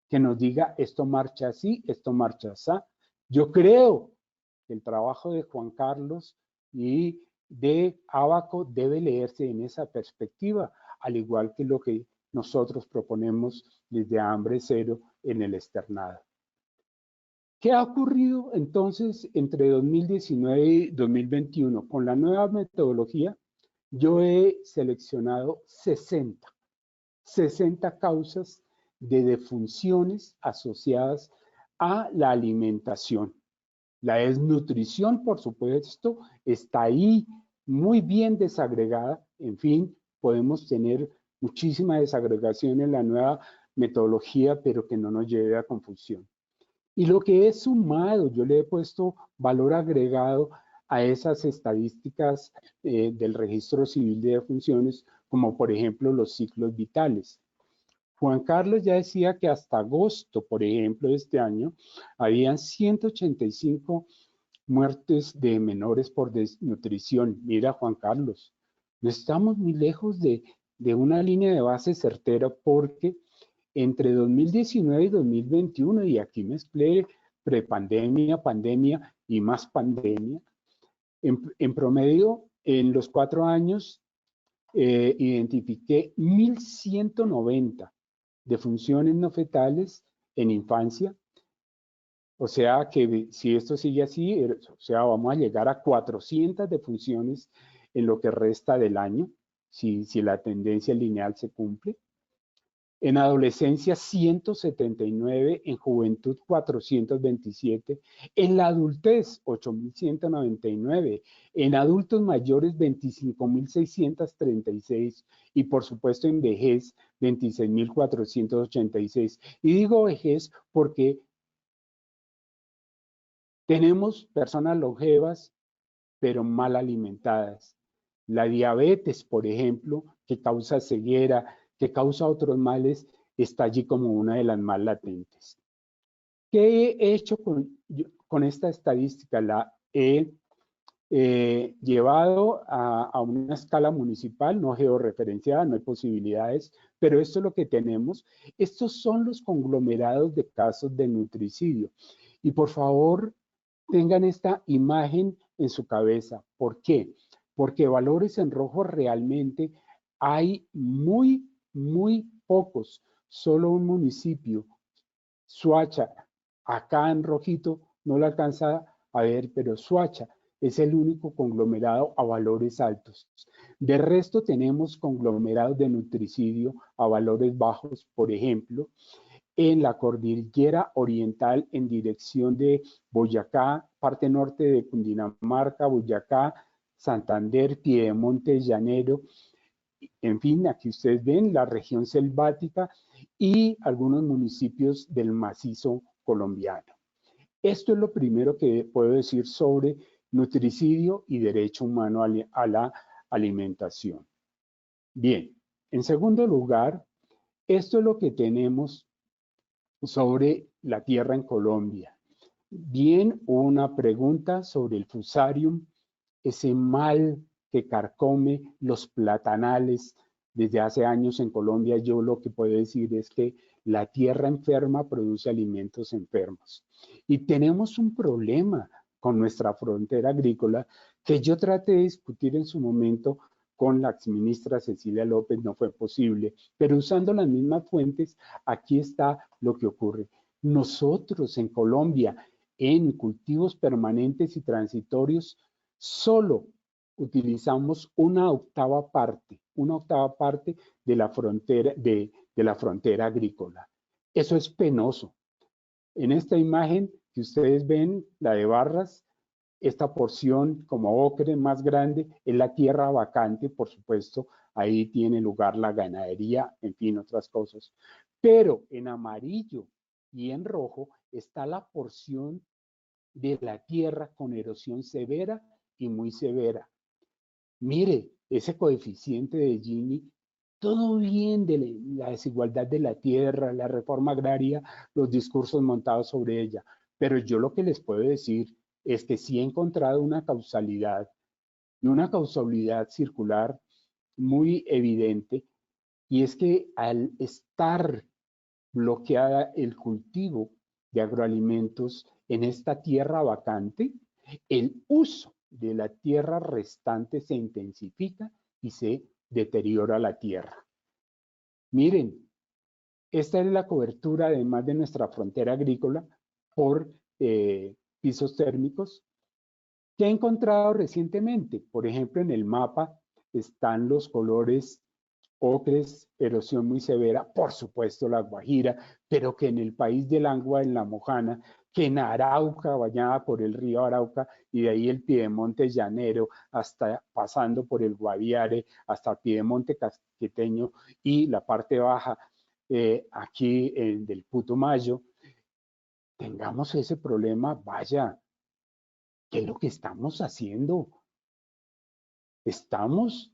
Speaker 5: que nos diga esto marcha así, esto marcha así. Yo creo que el trabajo de Juan Carlos y de Abaco debe leerse en esa perspectiva, al igual que lo que nosotros proponemos desde Hambre Cero en el externado. ¿Qué ha ocurrido entonces entre 2019 y 2021? Con la nueva metodología, yo he seleccionado 60 causas de defunciones asociadas a la alimentación. La desnutrición, por supuesto, está ahí muy bien desagregada. En fin, podemos tener muchísima desagregación en la nueva metodología, pero que no nos lleve a confusión. Y lo que es sumado, yo le he puesto valor agregado a esas estadísticas del registro civil de defunciones, como por ejemplo los ciclos vitales. Juan Carlos ya decía que hasta agosto, por ejemplo, de este año, habían 185 muertes de menores por desnutrición. Mira, Juan Carlos, no estamos muy lejos de una línea de base certera, porque entre 2019 y 2021, y aquí mezclé prepandemia, pandemia y más pandemia, en promedio, en los 4 años, identifiqué 1.190 defunciones no fetales en infancia. O sea que si esto sigue así, o sea, vamos a llegar a 400 defunciones en lo que resta del año, si la tendencia lineal se cumple. En adolescencia 179, en juventud 427, en la adultez 8.199, en adultos mayores 25.636 y por supuesto en vejez 26.486. Y digo vejez porque tenemos personas longevas pero mal alimentadas. La diabetes, por ejemplo, que causa ceguera, que causa otros males, está allí como una de las más latentes. ¿Qué he hecho con esta estadística? La he llevado a una escala municipal, no georreferenciada, no hay posibilidades, pero esto es lo que tenemos. Estos son los conglomerados de casos de nutricidio. Y por favor, tengan esta imagen en su cabeza. ¿Por qué? Porque valores en rojo realmente hay muy pocos. Solo un municipio, Soacha, acá en rojito no lo alcanza a ver, pero Soacha es el único conglomerado a valores altos. De resto tenemos conglomerados de nutricidio a valores bajos, por ejemplo, en la cordillera oriental en dirección de Boyacá, parte norte de Cundinamarca, Boyacá, Santander, Piedemonte, Llanero, en fin, aquí ustedes ven la región selvática y algunos municipios del macizo colombiano. Esto es lo primero que puedo decir sobre nutricidio y derecho humano a la alimentación. Bien, en segundo lugar, esto es lo que tenemos sobre la tierra en Colombia. Bien, una pregunta sobre el fusarium, ese mal que carcome los platanales desde hace años en Colombia. Yo lo que puedo decir es que la tierra enferma produce alimentos enfermos. Y tenemos un problema con nuestra frontera agrícola que yo traté de discutir en su momento con la exministra Cecilia López, no fue posible, pero usando las mismas fuentes, aquí está lo que ocurre. Nosotros en Colombia, en cultivos permanentes y transitorios, solo utilizamos una octava parte de la frontera agrícola. Eso es penoso. En esta imagen que ustedes ven, la de barras, esta porción como ocre más grande es la tierra vacante, por supuesto, ahí tiene lugar la ganadería, en fin, otras cosas. Pero en amarillo y en rojo está la porción de la tierra con erosión severa y muy severa. Mire, ese coeficiente de Gini, todo bien de la desigualdad de la tierra, la reforma agraria, los discursos montados sobre ella, pero yo lo que les puedo decir es que sí he encontrado una causalidad y una causalidad circular muy evidente, y es que al estar bloqueada el cultivo de agroalimentos en esta tierra vacante, el uso de la tierra restante se intensifica y se deteriora la tierra. Miren, esta es la cobertura además de nuestra frontera agrícola por pisos térmicos que he encontrado recientemente. Por ejemplo, en el mapa están los colores ocres, erosión muy severa, por supuesto la Guajira, pero que en el país del Angua, en la Mojana, que en Arauca, bañada por el río Arauca, y de ahí el Piedemonte llanero, hasta pasando por el Guaviare, hasta el Piedemonte casqueteño y la parte baja aquí del Putumayo, tengamos ese problema, vaya, ¿qué es lo que estamos haciendo? Estamos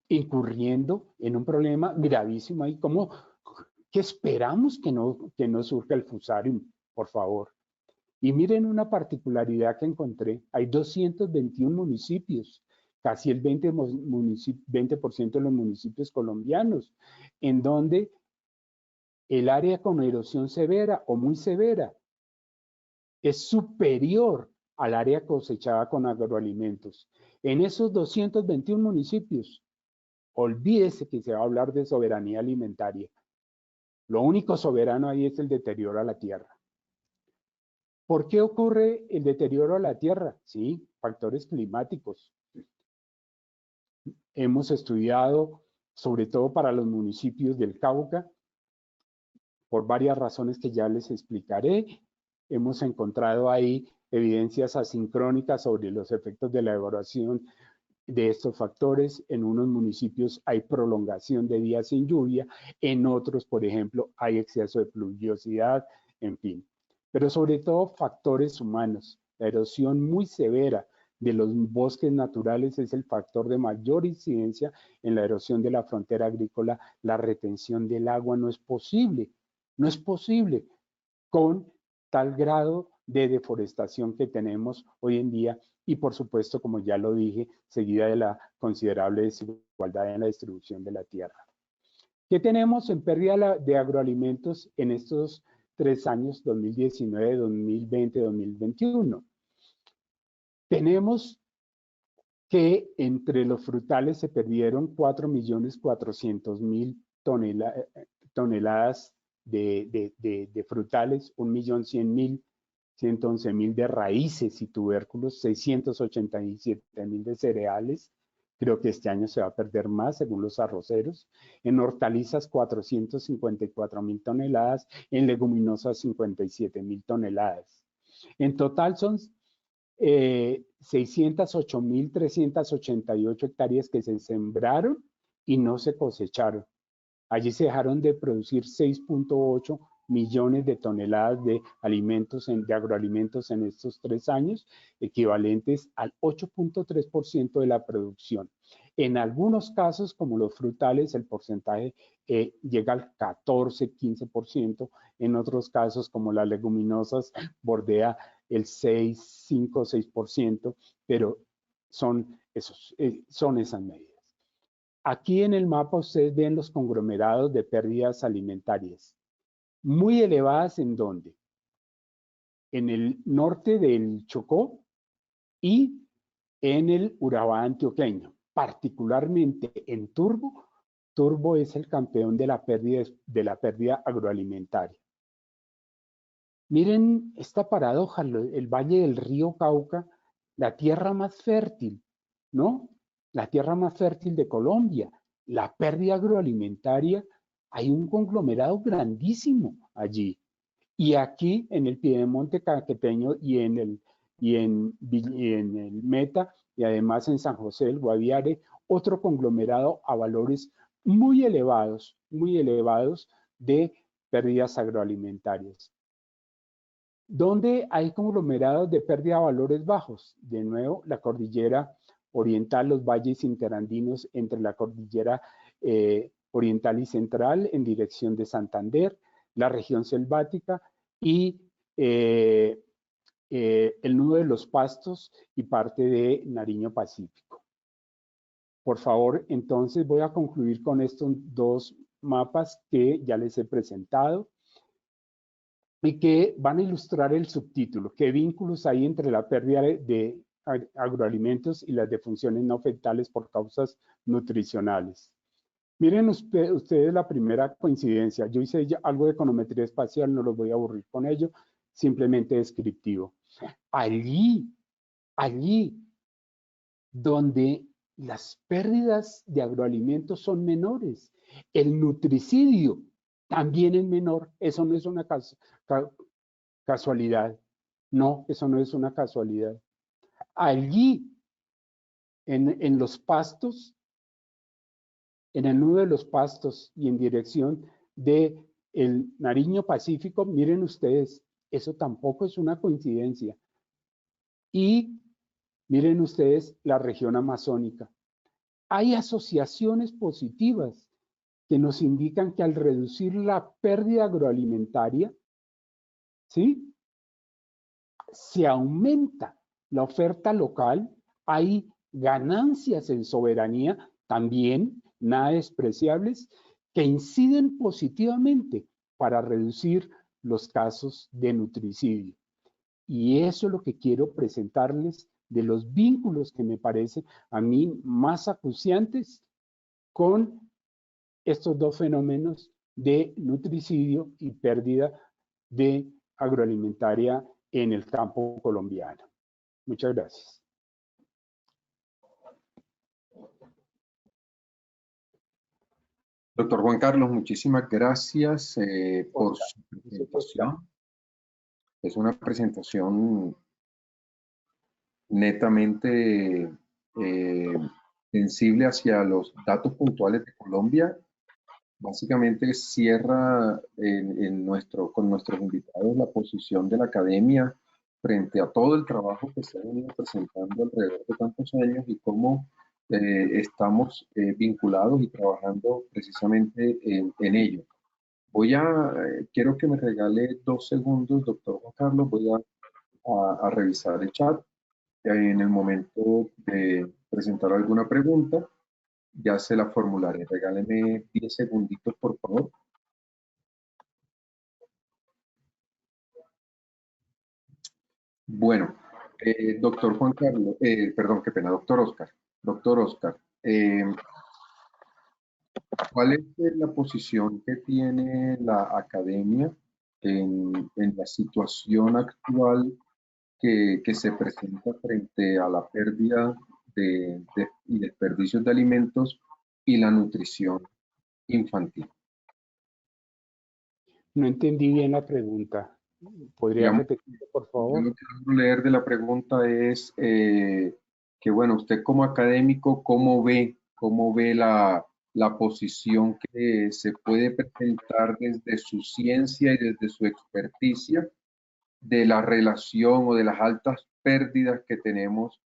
Speaker 5: incurriendo en un problema gravísimo ahí. ¿Cómo, qué esperamos que no surja el fusarium, por favor? Y miren una particularidad que encontré, hay 221 municipios, casi el 20% de los municipios colombianos, en donde el área con erosión severa o muy severa es superior al área cosechada con agroalimentos. En esos 221 municipios, olvídese que se va a hablar de soberanía alimentaria. Lo único soberano ahí es el deterioro a la tierra. ¿Por qué ocurre el deterioro a la tierra? Sí, factores climáticos. Hemos estudiado, sobre todo para los municipios del Cauca, por varias razones que ya les explicaré. Hemos encontrado ahí evidencias asincrónicas sobre los efectos de la evaporación de estos factores. En unos municipios hay prolongación de días sin lluvia, en otros, por ejemplo, hay exceso de pluviosidad, en fin. Pero sobre todo factores humanos. La erosión muy severa de los bosques naturales es el factor de mayor incidencia en la erosión de la frontera agrícola. La retención del agua no es posible con tal grado de deforestación que tenemos hoy en día y, por supuesto, como ya lo dije, seguida de la considerable desigualdad en la distribución de la tierra. ¿Qué tenemos en pérdida de agroalimentos en estos 3 años, 2019, 2020, 2021? Tenemos que entre los frutales se perdieron 4.400.000 toneladas de frutales, 1.100.000, 111.000 de raíces y tubérculos, 687.000 de cereales. Creo que este año se va a perder más según los arroceros. En hortalizas 454.000 toneladas, en leguminosas 57.000 toneladas. En total son 608.388 hectáreas que se sembraron y no se cosecharon. Allí se dejaron de producir 6.8 millones de toneladas de alimentos, de agroalimentos en estos 3 años, equivalentes al 8.3% de la producción. En algunos casos, como los frutales, el porcentaje llega al 14, 15%. En otros casos, como las leguminosas, bordea el 6, 5, 6%, pero son esas medidas. Aquí en el mapa ustedes ven los conglomerados de pérdidas alimentarias, muy elevadas. ¿En dónde? En el norte del Chocó y en el Urabá antioqueño, particularmente en Turbo. Turbo es el campeón de la pérdida agroalimentaria. Miren esta paradoja, el valle del río Cauca, la tierra más fértil, ¿no? La tierra más fértil de Colombia. La pérdida agroalimentaria, hay un conglomerado grandísimo allí. Y aquí en el Piedemonte caqueteño y en el Meta, y además en San José del Guaviare, otro conglomerado a valores muy elevados de pérdidas agroalimentarias. ¿Dónde hay conglomerados de pérdida de valores bajos? De nuevo, la cordillera oriental, los valles interandinos entre la cordillera oriental y central en dirección de Santander, la región selvática y el nudo de los Pastos y parte de Nariño Pacífico. Por favor, entonces voy a concluir con estos 2 mapas que ya les he presentado y que van a ilustrar el subtítulo, qué vínculos hay entre la pérdida de agroalimentos y las defunciones no fetales por causas nutricionales. Miren ustedes la primera coincidencia. Yo hice algo de econometría espacial, no los voy a aburrir con ello, simplemente descriptivo. Allí donde las pérdidas de agroalimentos son menores, el nutricidio también es menor. Eso no es una ¿Casualidad? No, eso no es una casualidad. Allí, en los pastos, en el nudo de los pastos y en dirección de el Nariño Pacífico, miren ustedes, eso tampoco es una coincidencia. Y miren ustedes la región amazónica. Hay asociaciones positivas que nos indican que al reducir la pérdida agroalimentaria, ¿sí?, se aumenta la oferta local, hay ganancias en soberanía, también nada despreciables, que inciden positivamente para reducir los casos de nutricidio. Y eso es lo que quiero presentarles de los vínculos que me parece a mí más acuciantes con estos dos fenómenos de nutricidio y pérdida de agroalimentaria en el campo colombiano. Muchas gracias.
Speaker 2: Doctor Juan Carlos, muchísimas gracias por su presentación. Es una presentación netamente sensible hacia los datos puntuales de Colombia. Básicamente cierra con nuestros invitados la posición de la academia frente a todo el trabajo que se ha venido presentando alrededor de tantos años y cómo estamos vinculados y trabajando precisamente en ello. Quiero que me regale 2 segundos, doctor Juan Carlos, voy a revisar el chat. En el momento de presentar alguna pregunta, ya se la formularé. Regáleme 10 segunditos, por favor. Bueno, doctor Juan Carlos, perdón, qué pena, doctor Oscar. Doctor Oscar, ¿cuál es la posición que tiene la academia en la situación actual que se presenta frente a la pérdida y desperdicios de alimentos y la nutrición infantil?
Speaker 5: No entendí bien la pregunta. ¿Podría repetir, por favor?
Speaker 2: Yo lo que quiero leer de la pregunta es que, bueno, usted como académico, ¿cómo ve la posición que se puede presentar desde su ciencia y desde su experticia de la relación o de las altas pérdidas que tenemos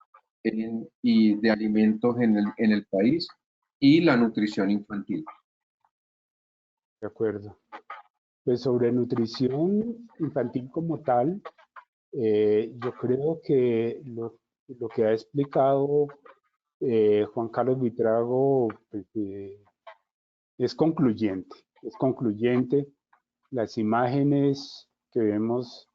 Speaker 2: y de alimentos en el país y la nutrición infantil?
Speaker 5: De acuerdo. Pues sobre nutrición infantil como tal, yo creo que lo que ha explicado Juan Carlos Buitrago pues, es concluyente. Es concluyente. Las imágenes que vemos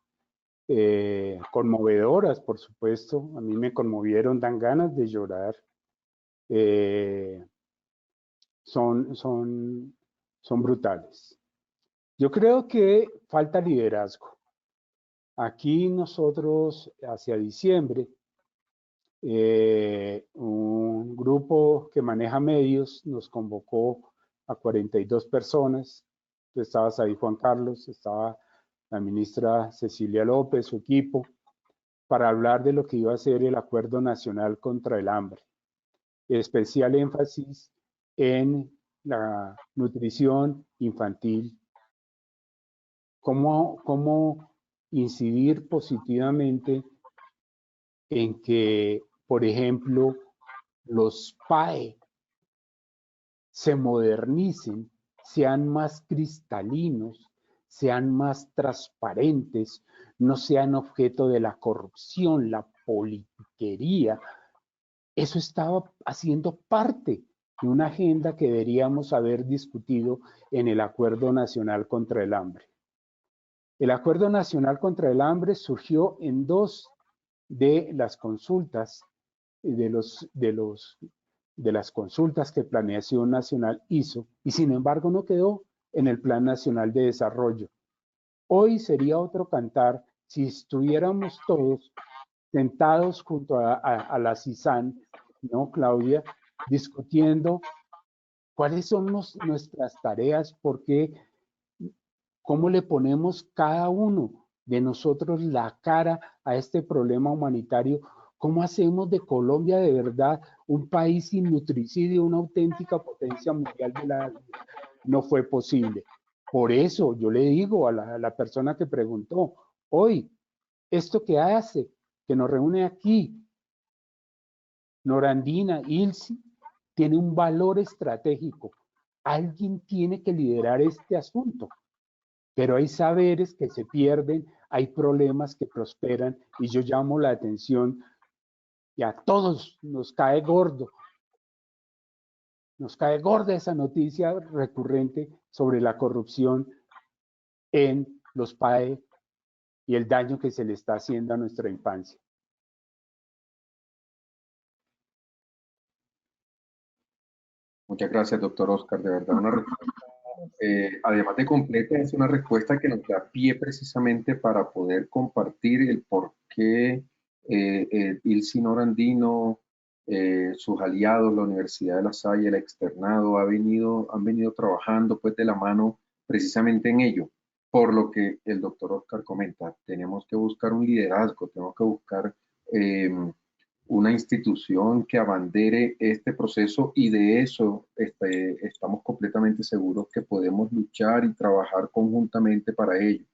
Speaker 5: conmovedoras, por supuesto, a mí me conmovieron, dan ganas de llorar. Son brutales. Yo creo que falta liderazgo. Aquí nosotros, hacia diciembre, un grupo que maneja medios nos convocó a 42 personas. Tú estabas ahí, Juan Carlos, estaba la ministra Cecilia López, su equipo, para hablar de lo que iba a ser el Acuerdo Nacional contra el Hambre. Especial énfasis en la nutrición infantil. Cómo incidir positivamente en que, por ejemplo, los PAE se modernicen, sean más cristalinos, sean más transparentes, no sean objeto de la corrupción, la politiquería. Eso estaba haciendo parte de una agenda que deberíamos haber discutido en el Acuerdo Nacional contra el Hambre. El Acuerdo Nacional contra el Hambre surgió en 2 de las consultas, de las consultas que Planeación Nacional hizo, y sin embargo no quedó en el Plan Nacional de Desarrollo. Hoy sería otro cantar si estuviéramos todos sentados junto a la CISAN, ¿no, Claudia? Discutiendo cuáles son nuestras tareas, por qué, cómo le ponemos cada uno de nosotros la cara a este problema humanitario. ¿Cómo hacemos de Colombia de verdad un país sin nutricidio, una auténtica potencia mundial de la vida? No fue posible. Por eso yo le digo a la persona que preguntó, hoy, esto que hace, que nos reúne aquí, Norandina, Ilse, tiene un valor estratégico. Alguien tiene que liderar este asunto, pero hay saberes que se pierden, hay problemas que prosperan, y yo llamo la atención, y a todos nos cae gorda esa noticia recurrente sobre la corrupción en los PAE y el daño que se le está haciendo a nuestra infancia.
Speaker 2: Muchas gracias, doctor Oscar. De verdad, una respuesta, además de completa, es una respuesta que nos da pie precisamente para poder compartir el por qué Ilse Norandino, sus aliados, la Universidad de La Salle, el externado, han venido trabajando pues de la mano precisamente en ello. Por lo que el doctor Oscar comenta, tenemos que buscar un liderazgo, tenemos que buscar una institución que abandere este proceso, y de eso estamos completamente seguros que podemos luchar y trabajar conjuntamente para ello.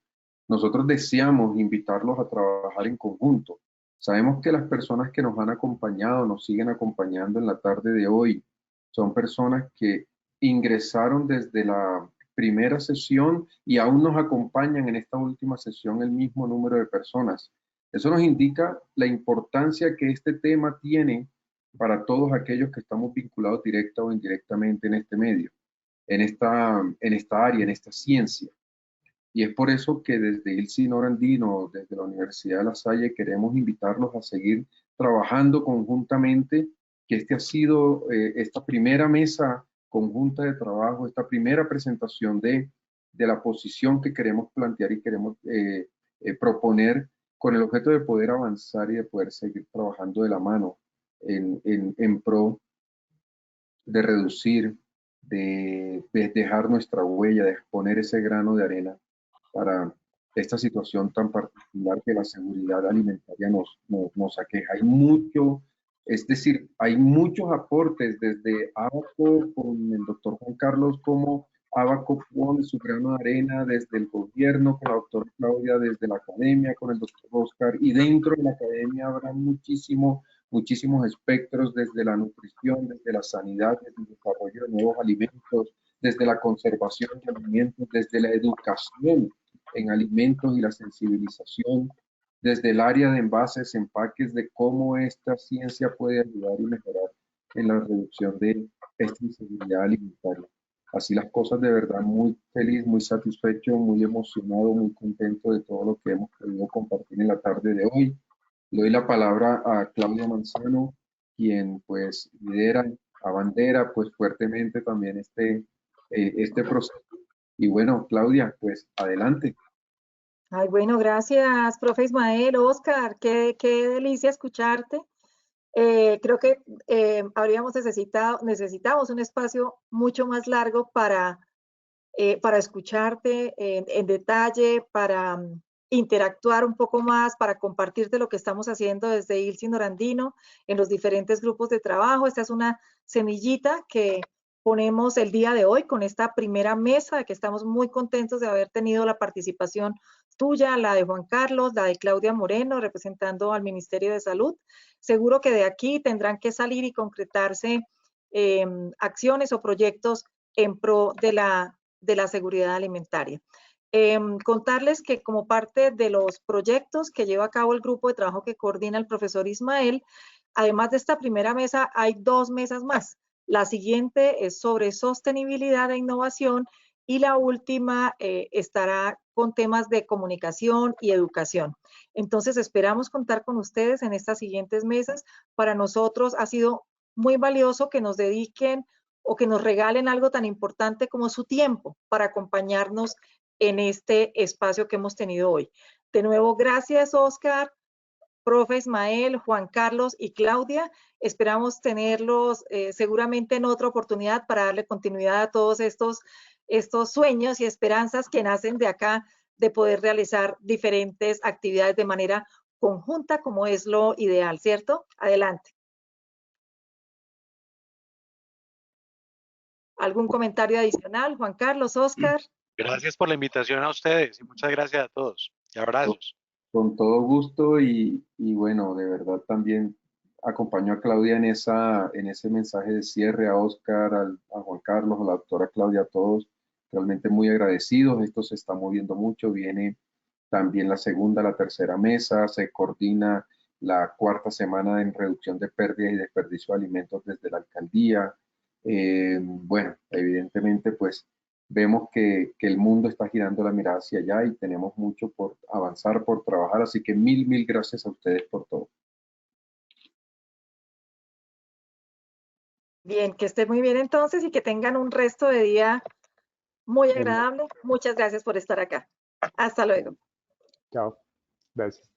Speaker 2: Nosotros deseamos invitarlos a trabajar en conjunto. Sabemos que las personas que nos han acompañado, nos siguen acompañando en la tarde de hoy, son personas que ingresaron desde la primera sesión y aún nos acompañan en esta última sesión el mismo número de personas. Eso nos indica la importancia que este tema tiene para todos aquellos que estamos vinculados directa o indirectamente en este medio, en esta área, en esta ciencia. Y es por eso que desde Ilse Norandino, desde la Universidad de La Salle, queremos invitarlos a seguir trabajando conjuntamente, que este ha sido esta primera mesa conjunta de trabajo, esta primera presentación de la posición que queremos plantear y queremos proponer, con el objeto de poder avanzar y de poder seguir trabajando de la mano en pro de reducir, de dejar nuestra huella, de poner ese grano de arena para esta situación tan particular que la seguridad alimentaria nos aqueja. Hay mucho, es decir, hay muchos aportes desde Abaco con el doctor Juan Carlos, como Abaco pone su grano de arena desde el gobierno, con la doctora Claudia desde la academia, con el doctor Oscar, y dentro de la academia habrá muchísimos espectros, desde la nutrición, desde la sanidad, desde el desarrollo de nuevos alimentos, desde la conservación de alimentos, desde la educación en alimentos y la sensibilización, desde el área de envases, empaques, de cómo esta ciencia puede ayudar y mejorar en la reducción de esta inseguridad alimentaria. Así las cosas, de verdad, muy feliz, muy satisfecho, muy emocionado, muy contento de todo lo que hemos podido compartir en la tarde de hoy. Le doy la palabra a Claudia Manzano, quien pues lidera, abandera pues fuertemente también este proceso. Y bueno, Claudia, pues adelante.
Speaker 1: Ay, bueno, gracias, profe Ismael, Oscar, qué delicia escucharte. Creo que necesitamos un espacio mucho más largo para escucharte en detalle, para interactuar un poco más, para compartirte lo que estamos haciendo desde Ilse Norandino en los diferentes grupos de trabajo. Esta es una semillita que ponemos el día de hoy con esta primera mesa, que estamos muy contentos de haber tenido la participación tuya, la de Juan Carlos, la de Claudia Moreno, representando al Ministerio de Salud. Seguro que de aquí tendrán que salir y concretarse acciones o proyectos en pro de la seguridad alimentaria. Contarles que como parte de los proyectos que lleva a cabo el grupo de trabajo que coordina el profesor Ismael, además de esta primera mesa, hay 2 mesas más. La siguiente es sobre sostenibilidad e innovación, y la última estará con temas de comunicación y educación. Entonces, esperamos contar con ustedes en estas siguientes mesas. Para nosotros ha sido muy valioso que nos dediquen o que nos regalen algo tan importante como su tiempo para acompañarnos en este espacio que hemos tenido hoy. De nuevo, gracias, Oscar, profe Ismael, Juan Carlos y Claudia. Esperamos tenerlos seguramente en otra oportunidad para darle continuidad a todos estos sueños y esperanzas que nacen de acá, de poder realizar diferentes actividades de manera conjunta, como es lo ideal, ¿cierto? Adelante. ¿Algún comentario adicional, Juan Carlos, Oscar?
Speaker 3: Gracias por la invitación a ustedes y muchas gracias a todos. Y abrazos.
Speaker 2: Con todo gusto y bueno, de verdad también acompaño a Claudia en ese mensaje de cierre, a Oscar, a Juan Carlos, a la doctora Claudia, a todos, realmente muy agradecidos. Esto se está moviendo mucho, viene también la segunda, la tercera mesa, se coordina la cuarta semana en reducción de pérdidas y desperdicio de alimentos desde la alcaldía. Bueno, evidentemente pues vemos que el mundo está girando la mirada hacia allá y tenemos mucho por avanzar, por trabajar, así que mil gracias a ustedes por todo.
Speaker 1: Bien, que estén muy bien entonces y que tengan un resto de día muy agradable. Muchas gracias por estar acá. Hasta luego.
Speaker 5: Chao. Gracias.